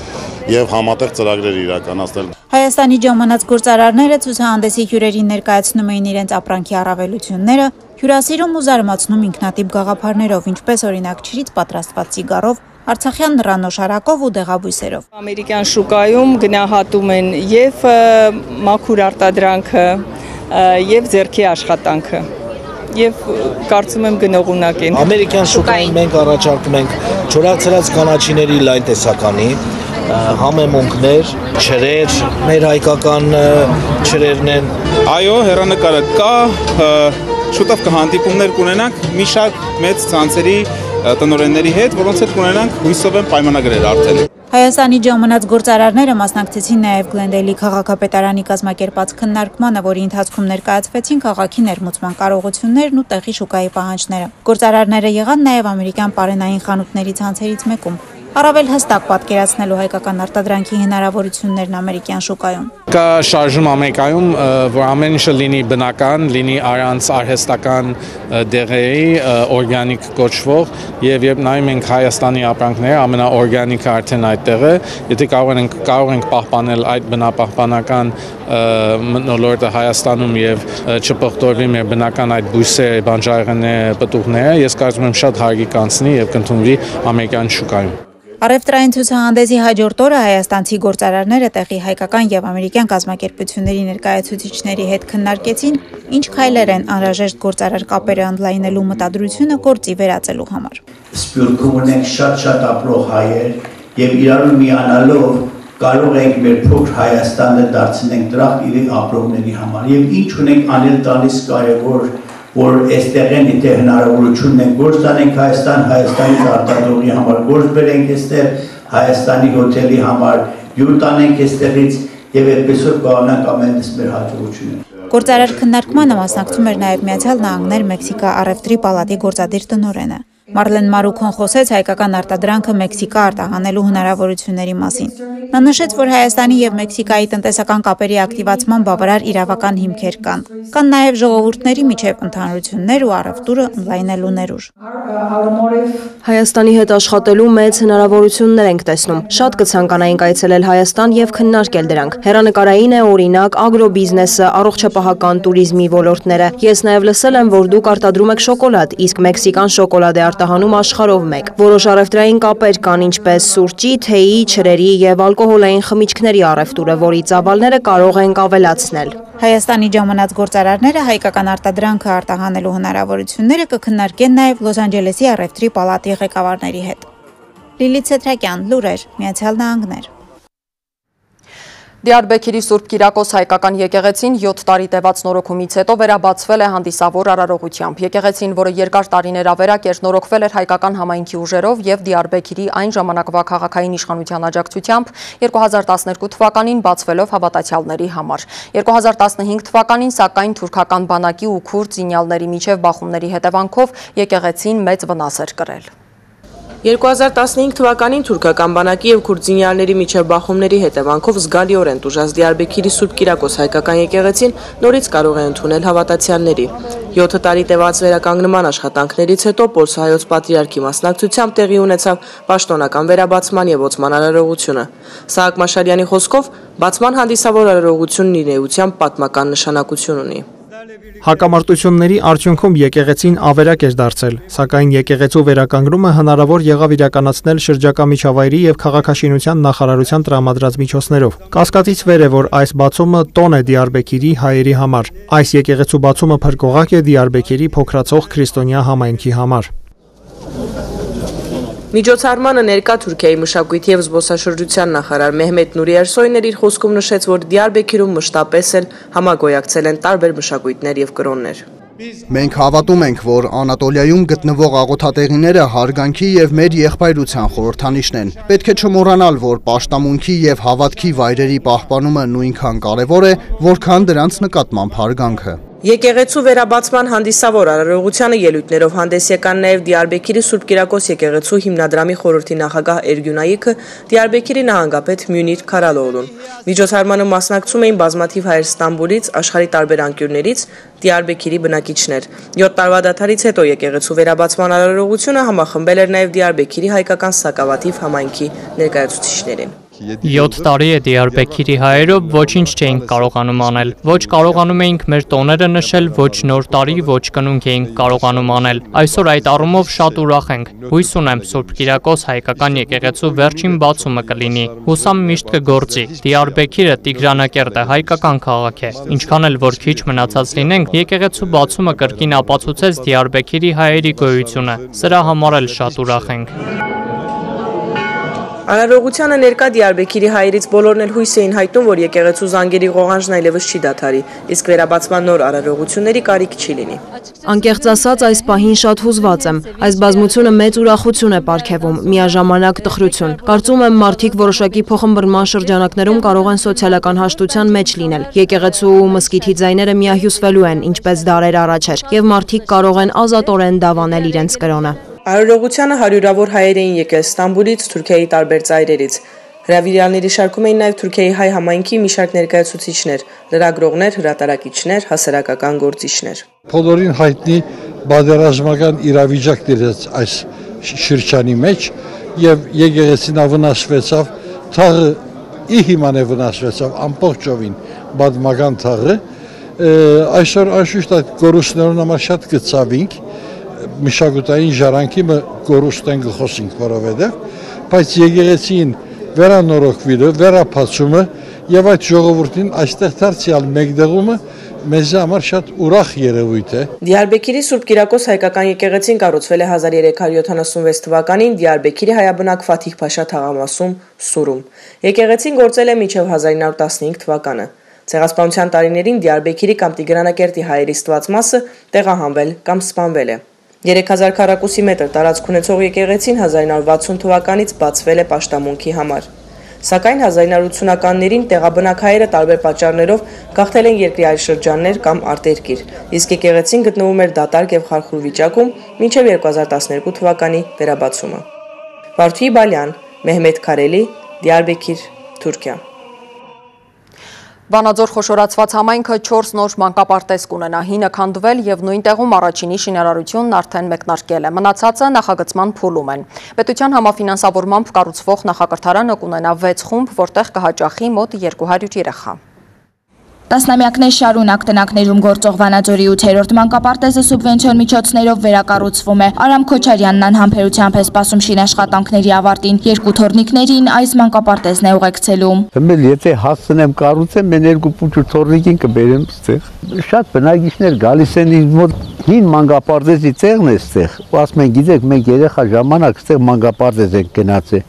Speaker 26: եւ համատեղ ծրագրեր իրականացնել։
Speaker 24: Հայաստանի ժամանած գործարարները ցուցահանդեսի հյուրերին ներկայացնում էին իրենց ապրանքի առավելությունները, հյուրասիրում ու զարմացնում ինքնատիպ գաղափարներով, ինչպես օրինակ ջրից պատրաստված սիգարով, արցախյան նռանոշարակով ու դեղաբույսերով։
Speaker 27: Ամերիկյան շուկայում գնահատում են եւ մաքուր արտադրանքը եւ ձեռքի աշխատանքը եւ կարծում եմ գնողունակ են։
Speaker 28: Ամերիկյան շուկայում մենք առաջարկում ենք չորացրած կանաչիների լայն տեսականի, համեմունքներ, չրեր, մեր հայկական չրերն են։
Speaker 29: Այո, հեռանկարը կա, շուտով կհանդիպումներ կունենանք մի շարք մեծ ցանցերի տնօրենների հետ, որոնց հետ կունենանք հույսով եմ պայմանագրեր արդեն։
Speaker 24: Հայաստանի ժամանած գործարարները մասնակցեցին նաև Գլենդեյլի քաղաքապետարանի կազմակերպած քննարկմանը, որի ընթացքում ներկայացվեցին քաղաքի ներմուծման կարողություններն ու տեղի շուկայի պահանջները։ Գործարարները եղան նաև ամերիկյան պարենային խանութների ցանցերից մեկում։ Առավել հստակ պատկերացնելու հայկական արտադրանքի հնարավորություններն ամերիկյան շուկայում։
Speaker 28: Կա շարժում Ամերիկայում, որ ամեն ինչը լինի բնական, լինի առանց արհեստական դեղերի, օրգանիկ կոչվող, եւ երբ նայում ենք Հայաստանի ապրանքները, ամենաօրգանիկը արդեն այդտեղ է, եթե կարող ենք պահպանել այդ բնապահպանական մթնոլորտը Հայաստանում եւ չփոխտորվի մեր բնական այդ բույսերը, բանջարեղենները, պտուղները, ես կարծում եմ շատ հարգի կանցնի եւ կընդունվի ամերիկյան շուկայում։
Speaker 24: Առևտրային ցուցահանդեսի հաջորդ օրը հայաստանցի գործարարները տեղի հայկական եւ ամերիկյան կազմակերպությունների ներկայացուցիչների հետ քննարկեցին, ինչ քայլեր են անհրաժեշտ գործարար կապերը ընդլայնելու մտադրությունը գործի վերածելու համար։
Speaker 4: Սփյուռքում ունենք շատ ապրող հայեր եւ իրարու միանալով կարող ենք մեր փոքր Հայաստանը դարձնենք դրախտ իրենք ապրողների համար եւ ինչ ունենք անել տալիս կարեւոր որ այստեղ են եթե հնարավորություն ենք գործ տանենք Հայաստանից արտադրողի համար գործ բերենք այստեղ Հայաստանի հոթելի համար յուր տանենք այստեղից եւ այդպեսով կարողանանք ամենից մեր հաջողությունը։
Speaker 24: Գործարար քննարկմանը մասնակցում էր նաեւ Միացյալ Նահանգներ Մեքսիկա առևտրի պալատի գործադիր տնօրենը։ Մարլեն Մարուքոն խոսեց հայկական արտադրանքը Մեքսիկա արտահանելու հնարավորությունների մասին։ Նա նշեց, որ Հայաստանի եւ Մեքսիկայի տնտեսական կապերի ակտիվացման բավարար իրավական հիմքեր կան։ Կան նաեւ ժողովուրդների միջև ընդհանրություններ ու առևտուրը ընդլայնելու ներուժ։
Speaker 8: Հայաստանի հետ աշխատելու մեծ հնարավորություններ ենք տեսնում։ Շատ կցանկանայինք այցելել Հայաստան եւ քննարկել դրանք։ Հեռանկարային է օրինակ ագրոբիզնեսը, առողջապահական туриզմի ոլորտները։ Ես նաեւ լսել եմ, որ դուք արտադրում եք շոկոլադ, իսկ մեքսիկան շոկոլադ է արտահանում աշխարհով մեկ։ Որոշ առևտրային կապեր կան, ինչպես սուրճի, թեյի, չրերի եւ ալկոհոլային խմիչքների առևտուրը, որի ծավալները կարող ենք ավելացնել։
Speaker 24: Հայաստանի ժամանած գործարարները հայկական արտադրանքը արտահանելու հնարավորությունները կքննարկեն նաև Լոս Անջելեսի առևտրի պալատի ղեկավարների հետ։ Լիլիթ Սեթրակյան, լուրեր, Միացյալ Նահանգներ։
Speaker 2: Դիարբեքիրի Սուրբ Կիրակոս հայկական եկեղեցին 7 տարի տևած նորոգումից հետո վերաբացվել է հանդիսավոր արարողությամբ։ Եկեղեցին, որը երկար տարիներ ավերակ էր, նորոգվել էր հայկական համայնքի ուժերով եւ Դիարբեքիրի այն ժամանակվա քաղաքային իշխանության աջակցությամբ 2012 թվականին բացվելով հավատացյալների համար։ 2015 թվականին սակայն թուրքական բանակի ու քուրդ զինյալների միջև բախումների հետևանքով եկեղեցին մեծ վնաս էր կրել։
Speaker 8: 2015 թվականին թուրքական բանակի եւ քուրդ զինյալների միջև բախումների հետևանքով զգալիորեն տուժած Դիարբեքիրի Սուրբ Կիրակոս հայկական եկեղեցին նորից կարող է ընդունել հավատացյալների։ 7 տարի տևած վերականգնման աշխատանքներից հետո Պոլսայոց պատրիարքի մասնակցությամբ տեղի ունեցավ պաշտոնական վերաբացման եւ ոցման արարողությունը։ Սահակ Մաշարյանի խոսքով բացման հանդիսավոր արարողությունն իր էությամբ պատմական նշանակություն ունի։
Speaker 11: Հակամարտությունների արդյունքում եկեղեցին ավերակ էր դարձել, սակայն եկեղեցու վերականգնումը հնարավոր եղավ իրականացնել շրջակա միջավայրի եւ քաղաքաշինության նախարարության տրամադրած միջոցներով։ Կասկածից վեր է, որ այս բացումը տոն է Դիարբեքիրի հայերի համար։ Այս եկեղեցու բացումը փրկողակ է Դիարբեքիրի փոքրացող քրիստոնյա համայնքի համար։
Speaker 8: Միջոցառմանը ներկա Թուրքիայի մշակույթի եւ զբոսաշրջության նախարար Մեհմետ Նուրի Էրսոյն իր խոսքում նշեց, որ Դիարբեքիրում մշտապես էլ համագոյակցել են տարբեր մշակույթներ եւ կրոններ։
Speaker 6: Մենք հավատում ենք, որ Անատոլիայում գտնվող աղոթատեղիները հարգանքի եւ մեր եղբայրության խորհրդանիշն են։ Պետք է չմոռանալ, որ պաշտամունքի եւ հավատքի վայրերի պահպանումը նույնքան կարեւոր է, որքան դրանց նկատմամբ հարգանքը։
Speaker 8: Եկեղեցու վերաբացման հանդիսավոր արարողությանը ելույթներով հանդես եկան նաև Դիարբեքիրի Սուրբ Կիրակոս եկեղեցու հիմնադրամի խորհրդի նախագահ Էրգյունայիքը, Դիարբեքիրի նահանգապետ Մյունիր Քարալօղլուն։ Միջոցառմանը մասնակցում էին բազմաթիվ հայեր Ստամբուլից, աշխարհի տարբեր անկյուններից, Դիարբեքիրի բնակիչներ։ 7 տարվա դադարից հետո եկեղեցու վերաբացման արարողությունը համախմբել էր նաև Դիարբեքիրի հայկական սակավաթիվ համայնքի ներկայացուցիչներին։
Speaker 9: 7 տարի է Դիարբեքիրի հայերով ոչինչ չէինք կարողանում անել, ոչ կարողանում էինք մեր տոները նշել, ոչ նոր տարի, ոչ կնունք էինք կարողանում անել։ Այսօր այդ առումով շատ ուրախ ենք։ Հույս ունեմ Սուրբ Կիրակոս հայկական եկեղեցու վերջին բացումը կլինի։ Հուսամ միշտ կգործի։ Դիարբեքիրը Տիգրանակերտ է, հայկական քաղաք է։ Ինչքան էլ որ քիչ մնացած լինենք, եկեղեցու բացումը կրկին ապացուցեց Դիարբեքիրի հայերի գոյությունը։ Սրա համար էլ շատ ուրախ ենք։
Speaker 8: Արարողությանը ներկա Դիարբեքիրի հայերից բոլորն էլ հույս էին հայտնում, որ եկեղեցու զանգերի ղողանջն այլևս չի դադարի, իսկ վերաբացման նոր արարողությունների կարիք չի լինի։ Անկեղծ ասած, այս պահին շատ հուզված եմ։ Այս բազմությունը մեծ ուրախություն է պարգևում, միաժամանակ տխրություն։ Կարծում եմ մարդիկ որոշակի փոխըմբռնման շրջանակներում կարող են սոցիալական հաշտության մեջ լինել։ Եկեղեցու ու մզկիթի ձայները միահյուսվելու են, ինչպես դարեր առաջ էր, եւ մարդիկ կարող են ազատորեն դավանել իրենց կրոնը։ Հարյուրողությանը հարյուրավոր հայեր էին եկել Ստամբուլից, Թուրքիայի տարբեր ծայրերից։ Հրավիրյալների շարքում էին նաև Թուրքիայի հայ համայնքի մի շարք ներկայացուցիչներ, լրագրողներ, հրատարակիչներ, հասարակական գործիչներ։
Speaker 5: Բոլորին հայտնի բادرազմական իրավիճակ դրեց այս շրջանի մեջ եւ եկեղեցին վնասվեցավ, թաղը ի հիման է վնասվեցավ ամբողջովին բադմական թաղը։ Այսօր անշուշտ այդ գորուսներուն համար շատ կծավինք, մշակութային ժառանգի գորուստեն գխոսինք, որովհետեւ բայց եկեղեցին վերանորոգվելը, վերապացումը եւ այդ ժողովրդին այստեղ դարձյալ մեկդեղումը մեզ համար շատ ուրախ երևույթ է։
Speaker 8: Դիարբեքիրի Սուրբ Կիրակոս հայկական եկեղեցին կառուցվել է 1376 թվականին Դիարբեքիրի հայաբնակ Ֆաթիհ Փաշա թաղամասում Սուրում։ Եկեղեցին գործել է մինչև 1915 թվականը։ Ցեղասպանության տարիներին Դիարբեքիրի կամ Տիգրանակերտի հայերի ստված մասը տեղահանվել կամ սպանվել է։ 3000 քառակուսի մետր տարածք ունեցող եկեղեցին 1960 թվականից բացվել է պաշտամունքի համար։ Սակայն 1980-ականներին տեղաբնակ հայերը տարբեր պատճառներով գաղթել են երկրի այլ շրջաններ կամ արտերկիր, իսկ եկեղեցին գտնվում էր դատարկ եւ խարխուլ վիճակում մինչև 2012 թվականի վերաբացումը։ Վարդուհի Բալյան, Մեհմեդ Քարելի, Դիարբեքիր, Թուրքիա։
Speaker 2: Վանաձոր խոշորացված համայնքը 4 նոր մանկապարտեզ կունենա, հինը քանդվել եւ նույն տեղում առաջինի շինարարությունն արդեն մեկնարկել է, մնացածը նախագծման փուլում են։ Պետության համաֆինանսավորմամբ կառուցվող նախակրթարանը կունենա 6 խումբ, որտեղ կհաճախի մոտ 200 երեխա։
Speaker 7: Տասնամյակներ շարունակ տնակներում գործող Վանաձորի 8-րդ մանկապարտեզը սուբվենցիոն միջոցներով վերակառուցվում է։ Արամ Քոչարյանն անհամբերությամբ է սպասում շինաշխատանքների ավարտին, 2 թորնիկներին այս մանկապարտեզն է ուղեկցելու։
Speaker 12: Եթե հասցնեմ կառուցեմ, մեն 2 թորնիկին կբերեմ ստեղ։ Շատ բնակիչներ գալիս են ինձ մոտ, հին մանկապարտեզի տեղն է ստեղ, ու ասում են, գիտեք, մենք երեխա ժամանակ ստեղ մանկապարտեզ ենք գնացել։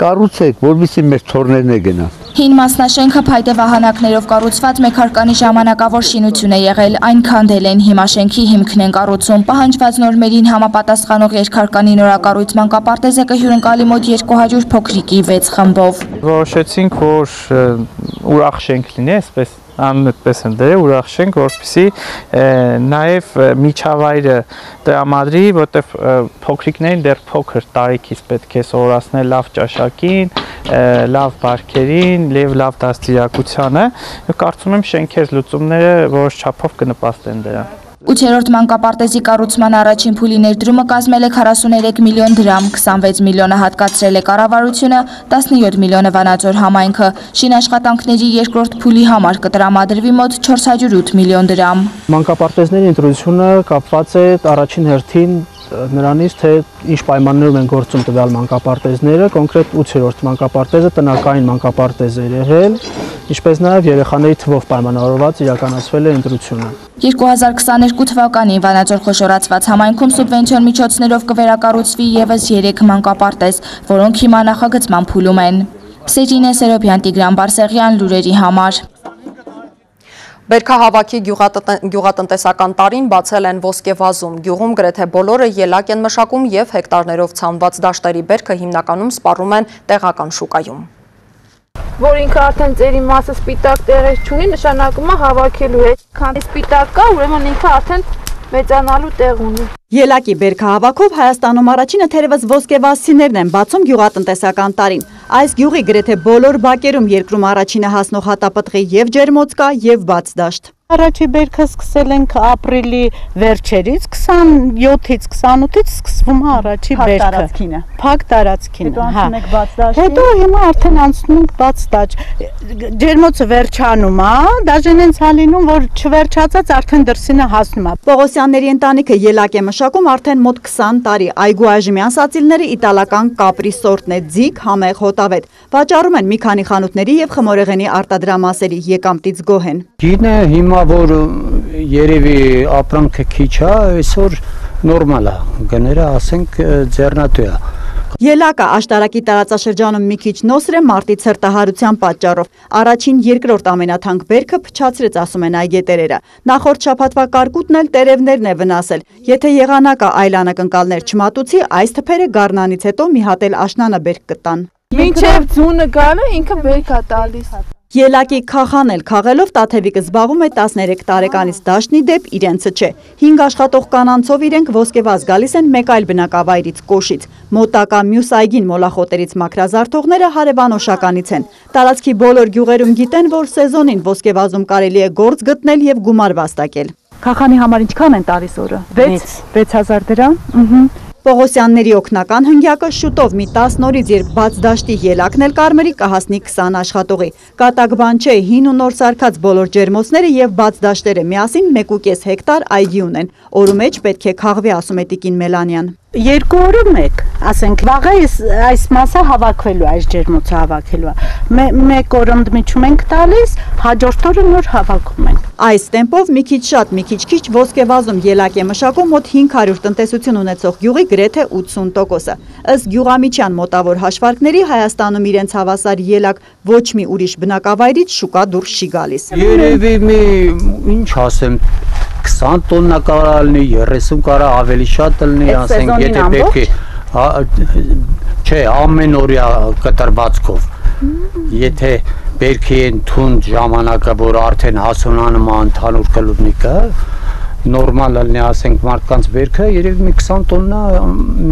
Speaker 12: Կառուցեք, որովհետեւ մեր թորներն է գնա։
Speaker 7: Հին մասնաշենքը փայտե վահանակներով կառուցված մեկ ժամանակավոր շինություն է եղել, այն քանդել են, հիմա շենքի հիմքն են կառուցում։ Պահանջված նորմերին համապատասխանող երկհարկանի նորակառույց մանկապարտեզը կհյուրընկալի մոտ 200 փոքրիկի 6 խմբով։
Speaker 13: Որոշեցինք, որ ուրախ շենք լինի, այսպես այդպես են դրել, ուրախ շենք, որպեսզի նաև միջավայրը տրամադրի, որտեղ փոքրիկներին դեռ փոքր տարիքից պետք է սովորացնել լավ ճաշակին, լավ բարքերին, լավ դաստիարակությանը, կարծում եմ շենքեր լուծումները որոշ չափով կնպաստեն դրան։
Speaker 7: 8-րդ մանկապարտեզի կառուցման առաջին փուլի ներդրումը կազմել է 43 միլիոն դրամ, 26 միլիոնը հատկացրել է կառավարությունը, 17 միլիոնը Վանաձոր համայնքը։ Շինաշխատանքների երկրորդ փուլի համար կտրամադրվի մոտ 408 միլիոն դրամ։
Speaker 11: Մանկապարտեզների ընտրությունը կապված է առաջին հերթին նրանից, թե ինչ պայմաններով են գործում տվյալ մանկապարտեզները, կոնկրետ 8-րդ մանկապարտեզը տնական մանկապարտեզ է եղել, ինչպես նաև երեխաների թվով պայմանավորված իրականացվել է ընտրությունը։
Speaker 7: 2022 թվականին Վանաձոր խոշորացված համայնքում սուբվենցիոն միջոցներով կվերակառուցվի եւս 3 մանկապարտեզ, որոնք հիմա նախագծման փուլում են։ Սեջինե Սերոբյան, Տիգրան Բարսեղյան, լուրերի համար։
Speaker 2: Բերքահավաքի գյուղատնտեսական տարին բացել են ոսկեվազում։ Գյուղում գրեթե բոլորը ելակ են մշակում եւ հեկտարներով ցանված դաշտերի բերքը հիմնականում սպառում են տեղական շուկայում։
Speaker 21: Որ ինքը արդեն ծերի մասը սպիտակ տեղեր չունի, նշանակում է հավաքելու է։ Քան սպիտակ կա, ուրեմն ինքը արդեն մեծանալու տեղ ունի։
Speaker 14: Ելակի բերքահավաքով Հայաստանում առաջինը թերևս ոսկեվազցիներն են բացում գյուղատնտեսական տարին։ Այս գյուղի գրեթե բոլոր բակերում երկրում առաջինը հասնող հատապտղի եւ ջերմոց կա եւ բաց դաշտ։
Speaker 15: Առաջի բերքը սկսել ենք ապրիլի վերջերից, 27-ից 28-ից սկսվում է առաջի բերքը։ Փակ տարածքինը։ Հետո հիմա արդեն անցնում ենք բաց դաշտ։ Ջերմոցը վերջանում է, դաժե հենց հալինում, որ չվերջացած արդեն դրսին է հասնում է։
Speaker 14: Պողոսյանների ընտանիքը ելակ է մշակում արդեն մոտ 20 տարի։ Այգու այժմյան սացիլները իտալական կապրի սորտն է, ձիգ, համեղ, հոտավետ։ Վաճառում են մի քանի խանութների եւ խմորեղենի արտադրամասերի, եկամտից գոհ են։
Speaker 12: Գինը հիմա որ երևի ապրանքը քիչ է, այսօր նորմալ է, գները ասենք ձեռնատու է։
Speaker 14: Ելակը աշտարակի տարածաշրջանում մի քիչ նոսր է մարտի ցրտահարության պատճառով։ Առաջին երկրորդ ամենաթանկ բերքը փչացրեց, ասում են այգետերերը։ Նախորդ շաբաթվա կարկուտն էլ տերևներն է վնասել։ Եթե եղանակը այլ անակնկալներ չմատուցի, այս թփերը գարնանից հետո մի հատ էլ աշնանը բերք կտան։
Speaker 21: Մինչև ձունը գալը ինքը բերք է տալիս։
Speaker 14: Ելակի քաղաքան էլ քաղելով Տաթևիկը զբաղվում է 13 տարեկանից դաշնի դեպ իրենցը չէ։ 5 աշխատող կանանցով իրենք ոսկեվազ գալիս են մեկ այլ բնակավայրից Կոշից։ Մոտակա մյուս այգին մոլախոտերից մաքրազարդողները հարևանոշականից են։ Տարածքի բոլոր գյուղերում գիտեն, որ սեզոնին ոսկեվազում կարելի է գործ գտնել եւ գումար վաստակել։
Speaker 1: Քաղաքանի համար ինչքան են տալիս օրը։ 6000 դրամ։
Speaker 14: Պողոսյանների օգնական հնգյակը շուտով մի 10 նորից երբ բաց դաշտի ելակն էլ կարմերի կհասնի 20 աշխատողի։ Կատակ բան չէ, հին ու նոր սարքած բոլոր ջերմոցները եւ բաց դաշտերը միասին 1.5 հեկտար այգի ունեն։ Օրու մեջ պետք է քաղվի, ասում է Տիկին Մելանյան։
Speaker 15: 2 օրը մեկ, ասենք վաղը այս մասը հավաքվելու, այս ջերմոցը հավաքելու է։ Մեկ օր ընդմիջում ենք տալիս, հաջորդ օրը նոր հավաքում ենք։
Speaker 14: Այս տեմպով մի քիչ շատ, մի քիչ ոսկեվազում ելակ է մշակում մոտ 500 տնտեսություն ունեցող գյուղի գրեթե 80%-ը։ Ըստ գյուղամիջյան մոտավոր հաշվարկների Հայաստանում իրենց հավասար ելակ ոչ մի ուրիշ բնակավայրից շուկա դուրս չի գալիս։
Speaker 12: Երևի մի ինչ ասեմ 20 տոննա կարա լինի, 30 կարա ավելի շատ լինի, ասենք, եթե պետք է, չէ, ամեն օրյա կտրվածքով, եթե բերքի են թունդ ժամանակը, որ արդեն հասունանում է ընդհանուր կլուբնիկը, նորմալ լինի, ասենք, մարդկանց բերքը, երևի մի 20 տոննա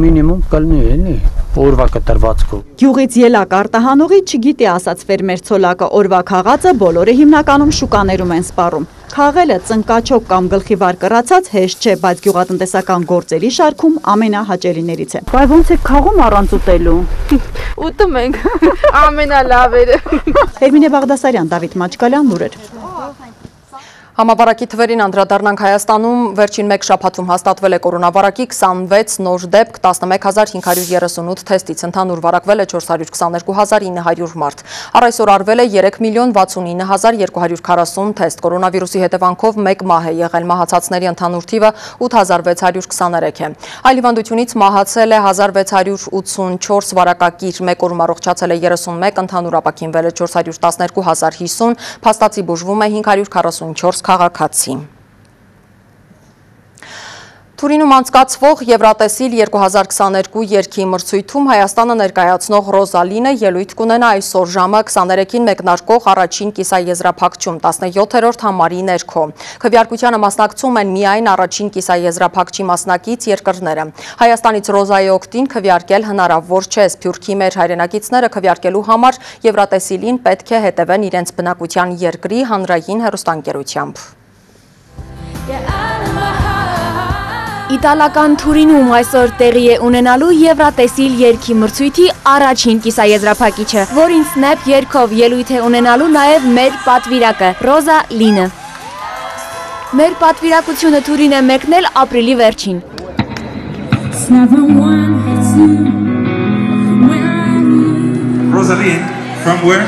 Speaker 12: մինիմում կլինի, էլի, օրվա կտրվածքով։
Speaker 14: Գյուղից ելակ արտահանողի չգիտի ասաց ֆերմեր Ցոլակը, օրվա քաղածը բոլորը հիմնականում շուկաներում են սպառում։ Քաղելը ծնկաչոք կամ գլխիվար կռացած հեշտ չէ, բայց գյուղատնտեսական գործերի շարքում ամենահաճելիներից է։
Speaker 15: Բայց ոնց է քաղում առանց ուտելու։
Speaker 21: Ուտում ենք ամենալավերը։
Speaker 14: Հերմինե Բաղդասարյան, Դավիթ Մաչկալյան, լուրեր։
Speaker 2: Համավարակի թվերին անդրադառնանք Հայաստանում վերջին մեկ շաբաթում հաստատվել է կորոնավարակի 26 նոր դեպք 11538 թեստից ընդհանուր վարակվել է 422900 մարդ։ Առ այսօր արվել է 3,69,240 թեստ։ Կորոնավիրուսի հետևանքով մեկ մահ է եղել, մահացածների ընդհանուր թիվը 8623 է։ Այլ հիվանդությունից մահացել է 1684 վարակակիր, մեկ օրում առողջացել է 31, ընդհանուր ապաքինվել է 412050, փաստացի բուժվում է 544 քաղաքացի։ Թուրինում անցկացվող Եվրատեսիլ 2022 երգի մրցույթում Հայաստանը ներկայացնող Ռոզալինը ելույթ կունենա այսօր ժամը 23-ին մեկնարկող առաջին կիսաեզրափակչում 17-րդ համարի ներքո։ Քվեարկությանը մասնակցում են միայն առաջին կիսաեզրափակչի մասնակից երկրները։ Հայաստանից Ռոզայի օգտին քվեարկել հնարավոր չէ, Սփյուռքի մեր հայրենակիցները քվեարկելու համար Եվրատեսիլին պետք է հետևեն իրենց բնակության երկրի հանրային հեռուստաընկերությամբ։
Speaker 21: Իտալական Թուրինում այսօր տեղի է ունենալու Եվրատեսիլ երգի մրցույթի առաջին կիսաեզրափակիչը, որին Snap երգով ելույթ է ունենալու նաև մեր պատվիրակը Ռոզա Լինը։ Մեր պատվիրակությունը Թուրին է մեկնել ապրիլի վերջին։
Speaker 10: Rosaline, from where?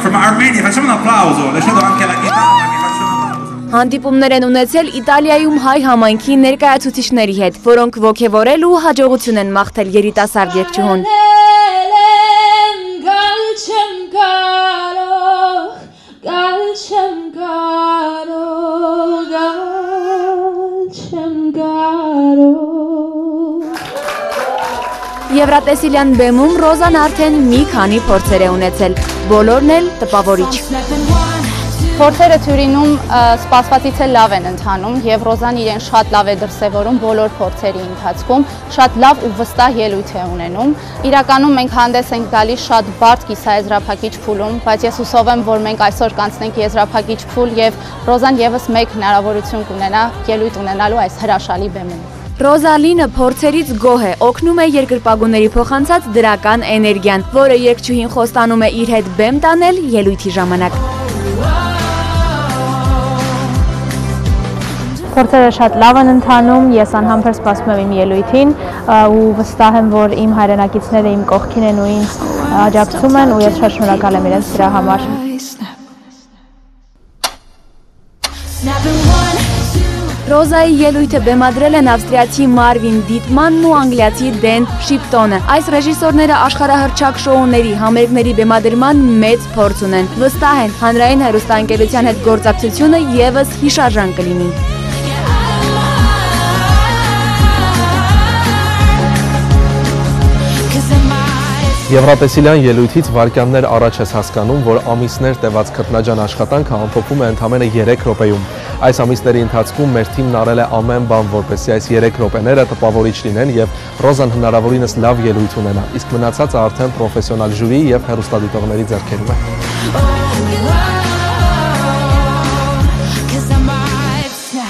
Speaker 10: From Armenia. Facciamo un applauso, lasciando anche la chitarra.
Speaker 21: Հանդիպումներ են ունեցել Իտալիայում հայ համայնքի ներկայացուցիչների հետ, որոնք ոգևորել ու հաջողություն են մաղթել երիտասարդ երգչուհուն։ Եվրատեսիլյան բեմում Ռոզան արդեն մի քանի փորձեր է ունեցել, բոլորն էլ տպավորիչ։
Speaker 16: Փորձերը Թյուրինում սպասվածից էլ լավ են ընթանում եւ Ռոզան իրեն շատ լավ է դրսեւորում բոլոր փորձերի ընթացքում, շատ լավ ու վստահ ելույթ է ունենում։ Իրականում մենք հանդես ենք գալիս շատ բարդ կիսաեզրափակիչ փուլում, բայց ես հուսով եմ, որ մենք այսօր կանցնենք եզրափակիչ փուլ եւ Ռոզան եւս մեկ հնարավորություն կունենա ելույթ ունենալու այս հրաշալի բեմում։
Speaker 21: Ռոզալինը փորձերից գոհ է, օգնում է երկրպագուների փոխանցած դրական էներգիան, որը երգչուհին խոստանում է իր հետ բեմ տանել ելույթի ժամանակ։
Speaker 16: Փորձերը շատ լավ են ընթանում, ես անհամբեր սպասում եմ իմ ելույթին ու վստահ եմ, որ իմ հայրենակիցները իմ կողքին են ու ինձ աջակցում են ու ես շատ շնորհակալ եմ իրենց դրա համար։
Speaker 21: Ռոզայի ելույթը բեմադրել են ավստրիացի Մարվին Դիտմանն ու անգլիացի Դեն Շիպտոնը։ Այս ռեժիսորները աշխարհահռչակ շոուների, համերգների բեմադրման մեծ փորձ ունեն։ Վստահ են, հանրային հեռուստաընկերության հետ գործակցությունը եւս հիշարժան կլինի։
Speaker 3: Եվրատեսիլյան ելույթից վայրկյաններ առաջ ես հասկանում, որ ամիսներ տևած քրտնաջան աշխատանքը ամփոփվում է ընդամենը 3 րոպեում։ Այս ամիսների ընթացքում մեր թիմն արել է ամեն բան, որպեսզի այս 3 րոպեները տպավորիչ լինեն եւ Ռոզան հնարավորինս լավ ելույթ ունենա, իսկ մնացածը արդեն պրոֆեսիոնալ ժյուրիի եւ հեռուստադիտողների ձեռքերում է։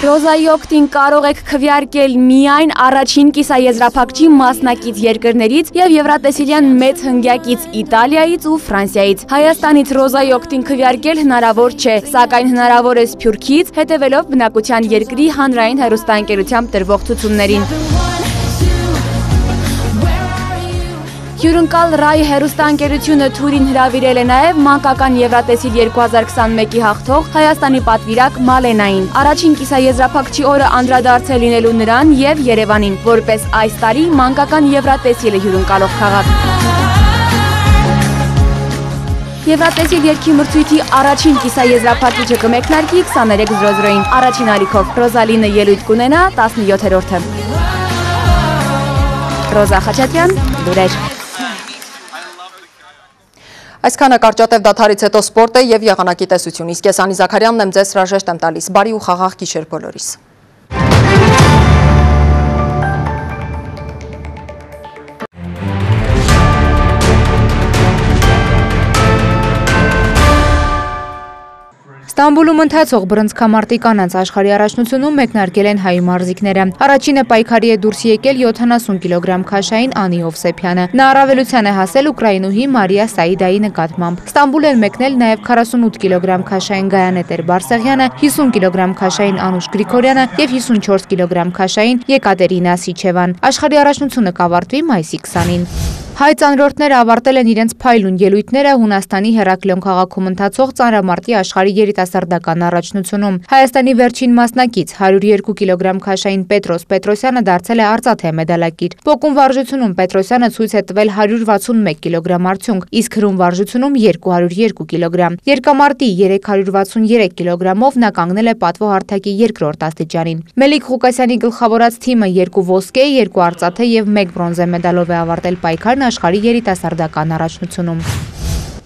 Speaker 17: Ռոզայի օգտին կարող եք քվեարկել միայն առաջին կիսաեզրափակչի մասնակից երկրներից եւ Եվրատեսիլյան մեծ հնգյակից Իտալիայից ու Ֆրանսիայից։ Հայաստանից Ռոզայի օգտին քվեարկել հնարավոր չէ, սակայն հնարավոր է Սփյուռքից, հետևելով բնակության երկրի հանրային հեռուստաընկերությամբ տրվող ցուցումներին։ Հյուրընկալ Ռայ հեռուստաընկերությունը թուրին հրավիրել է նաև մանկական Եվրատեսիլ 2021-ի հաղթող Հայաստանի պատվիրակ Մալենային։ Առաջին կիսաեզրափակչի օրը անդրադարձել լինելու նրան եւ Երևանին, որպես այս տարի մանկական Եվրատեսիլը հյուրընկալող քաղաք։ Եվրատեսիլ երգի մրցույթի առաջին կիսաեզրափակիչը կմեկնարկի 23:00-ին։ Առաջին ալիքով Ռոզալինը ելույթ կունենա 17-րդը։ Ռոզա Խաչատրյան, լուրեր։
Speaker 2: Այսքանը կարճատև դադարից հետո սպորտ է և եղանակի տեսություն, իսկ ես Անի Զաքարյանն եմ, ձեզ հրաժեշտ եմ տալիս, բարի ու խաղաղ գիշեր բոլորիս։
Speaker 24: Ստամբուլում ընթացող բռնցքամարտի կանանց աշխարհի առաջնությունում մեկնարկել են հայ մարզիկները։ Առաջինը պայքարի է դուրս եկել 70 կիլոգրամ քաշային Անի Հովսեփյանը։ Նա առավելության է հասել ուկրաինուհի Մարիա Սաիդայի նկատմամբ։ Ստամբուլ են մեկնել նաև 48 կիլոգրամ քաշային Գայանետեր Բարսեղյանը, 50 կիլոգրամ քաշային Անուշ Գրիգորյանը եւ 54 կիլոգրամ քաշային Եկատերինա Սիչևան։ Աշխարհի առաջնությունը կավարտվի մայիսի 20-ին։ Հայ ծանրորդները ավարտել են իրենց փայլուն ելույթները Հունաստանի Հերակլիոն քաղաքում ընթացող ծանրամարտի աշխարհի երիտասարդական առաջնությունում։ Հայաստանի վերջին մասնակից 102 կիլոգրամ քաշային Պետրոս Պետրոսյանը դարձել է արծաթե մեդալակիր։ Պոկում վարժությունում Պետրոսյանը ցույց է տվել 161 կիլոգրամ արդյունք, իսկ հրում վարժությունում 202 կիլոգրամ։ Երկամարտի 363 կիլոգրամով նա կանգնել է պատվո հարթակի երկրորդ աստիճանին։ Մելիք Ղուկասյանի գլխավորած թիմը 2 ոսկե, 2 արծաթե եւ 1 բրոնզե մեդալով է ավարտել պայքարն աշխարհի երիտասարդական առաջնությունում։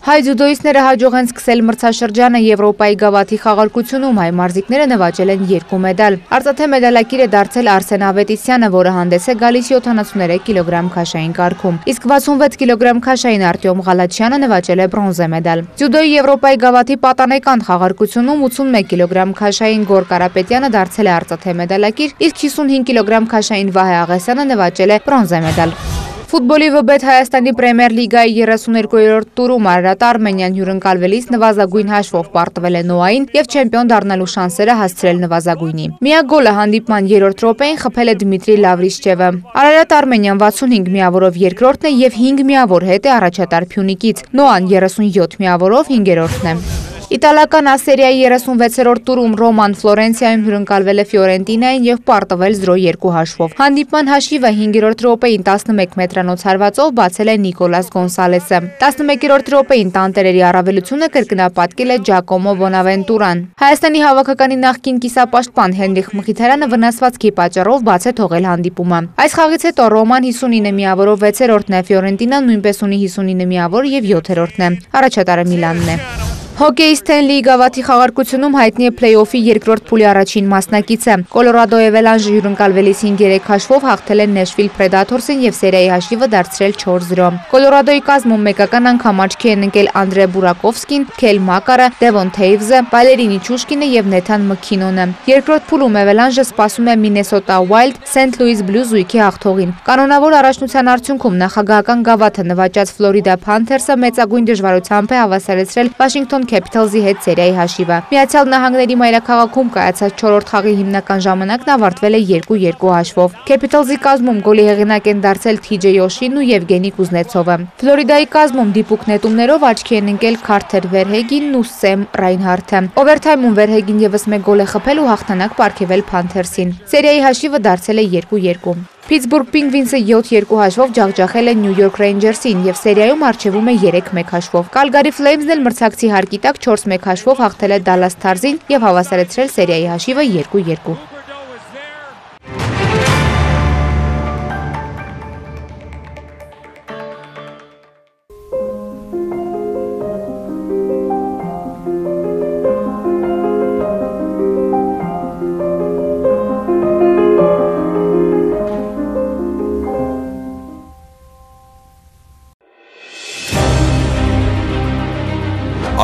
Speaker 24: Հայ ձյուդոիստները հաջող են սկսել մրցաշրջանը Եվրոպայի գավաթի խաղարկությունում, հայ մարզիկները նվաճել են 2 մեդալ։ Արծաթե մեդալակիր է դարձել Արսեն Ավետիսյանը, որը հանդես է գալիս 73 կիլոգրամ քաշային կարգում, իսկ 66 կիլոգրամ քաշային Արտյոմ Ղալաչյանը նվաճել է բրոնզե մեդալ։ Ձյուդոյի Եվրոպայի գավաթի պատանեկան խաղարկությունում 81 կիլոգրամ քաշային Գոր Կարապետյանը դարձել է արծաթե մեդալակիր, իսկ 55 կիլոգրամ քաշային Վահե Աղեսյանը նվաճել է բրոնզե մեդալ։ Ֆուտբոլի վբեթ Հայաստանի Պրեմիեր լիգայի 32-րդ տուրում Արարատ Արմենիան հյուրընկալվելիս նվազագույն հաշվով պարտվել է Նոային եւ չեմպիոն դառնալու շանսերը հասցրել նվազագույնի։ Միակ գոլը հանդիպման 3-րդ րոպեին խփել է Դմիտրի Լավրիշչևը։ Արարատ Արմենիան 65 միավորով երկրորդն է եւ 5 միավոր հետ է առաջատար Փյունիկից։ Նոան 37 միավորով 5-րդն է։ Իտալական Ասերիայի 36-րդ տուրում Ռոման Ֆլորենցիայում հյուրընկալվել է Ֆիորենտինային եւ պարտվել 0-2 հաշվով։ Հանդիպման հաշիվը 5-րդ րոպեին 11 մետրանոց հարվածով բացել է Նիկոլաս Գոնսալեսը։ 11-րդ րոպեին տանտերերի առավելությունը կրկնապատկել է Ջակոմո Բոնավենտուրան։ Հայաստանի հավաքականի նախկին կիսապաշտպան Հենրիխ Մխիթարյանը վնասվածքի պատճառով բաց է թողել հանդիպումը։ Այս խաղից հետո Ռոման 59 միավորով 6-րդն է, Ֆիորենտինան նույնպես ունի 59 միավոր եւ 7-րդն է։ Առաջատարը Միլանն է։ Հոկեյ Սթենլիի գավաթի խաղարկությունում հայտնի է փլեյօֆի երկրորդ փուլի առաջին մասնակիցը։ Կոլորադո Էվելանժը հյուրընկալվելիս 5-3 հաշվով հաղթել են Նեշվիլ Պրեդաթորսին եւ սերիայի հաշիվը դարձրել 4-0։ Կոլորադոյի կազմում մեկական անգամ աչքի են ընկել Անդրե Բուրակովսկին, Քել Մակարը, Դևոն Թեյվզը, Վալերինի Չուշկինը եւ Նեթան Մքինոնը։ Երկրորդ փուլում Էվելանժը սպասում է Մինեսոտա Ուայլդ Սենթ Լուիս Բլու զույգի հաղթողին։ Կանոնավոր առաջնության արդյունքում նախագահական գավաթը նվաճած Ֆլորիդա Փանթերսը մեծագույն դժվարությամբ է հավասարեցրել Վաշինգտոն Քեփիթալզի հետ սերիայի հաշիվը։ Միացյալ Նահանգների մայրաքաղաքում կայացած 4-րդ խաղի հիմնական ժամանակն ավարտվել է 2-2 հաշվով։ Քեփիթալզի կազմում գոլի հեղինակ են դարձել Թիջե Յոշին ու Եվգենի Կուզնեցովը։ Ֆլորիդայի կազմում դիպուկ նետումներով աչքի են ընկել Քարթեր Վերհեգինն ու Սեմ Ռայնհարթը։ Օվերթայմում Վերհեգին եւս 1 գոլ է խփել ու հաղթանակ պարգևել Փանթերսին։ Սերիայի հաշիվը դարձել է 2-2։ Փիթսբուրգ Պինգվինսը 7-2 հաշվով ջախջախել է Նյու Յորք Ռեյնջերսին եւ սերիայում առջևում է 3-1 հաշվով։ Կալգարի Ֆլեյմսն էլ մրցակցի հարկի տակ 4-1 հաշվով հաղթել է Դալլաս Սթարզին եւ հավասարեցրել սերիայի հաշիվը 2-2։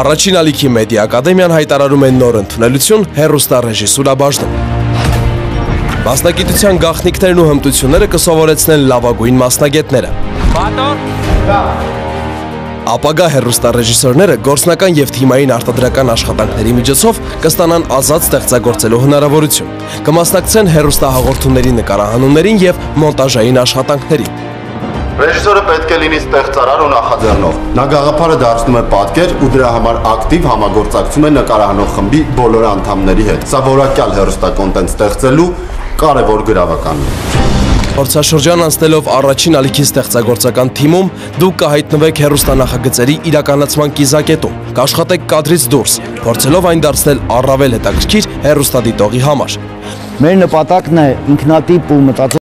Speaker 3: Առաջին ալիքի մեդիա ակադեմիան հայտարարում է նոր ընդունելություն հեռուստառեժիսուրաբաժնում։ Մասնագիտության գաղտնիքներն ու հմտությունները կսովորեցնեն լավագույն մասնագետները։ Ապագա հեռուստառեժիսորները գործնական եւ թիմային արտադրական աշխատանքների միջոցով կստանան ազատ ստեղծագործելու հնարավորություն, կմասնակցեն հեռուստահաղորդումների նկարահանումներին եւ մոնտաժային աշխատանքներին։
Speaker 18: Ռեժիսորը պետք է լինի ստեղծարար ու նախաձեռնող։ Նա գաղափարը դարձնում է պատկեր ու դրա համար ակտիվ համագործակցում է նկարահանող խմբի բոլոր անդամների հետ։ Սա որակյալ հեռուստակոնտենտ ստեղծելու կարևոր գրավական է։
Speaker 3: Փորձաշրջան անցնելով առաջին ալիքի ստեղծագործական թիմում, դուք կհայտնվեք հեռուստանախագծերի իրականացման կիզակետում, կաշխատեք կադրից դուրս, փորձելով այն դարձնել առավել հետաքրքիր հեռուստադիտողի համար։
Speaker 12: Մեր նպատակն է ինքնատիպ ու մտածող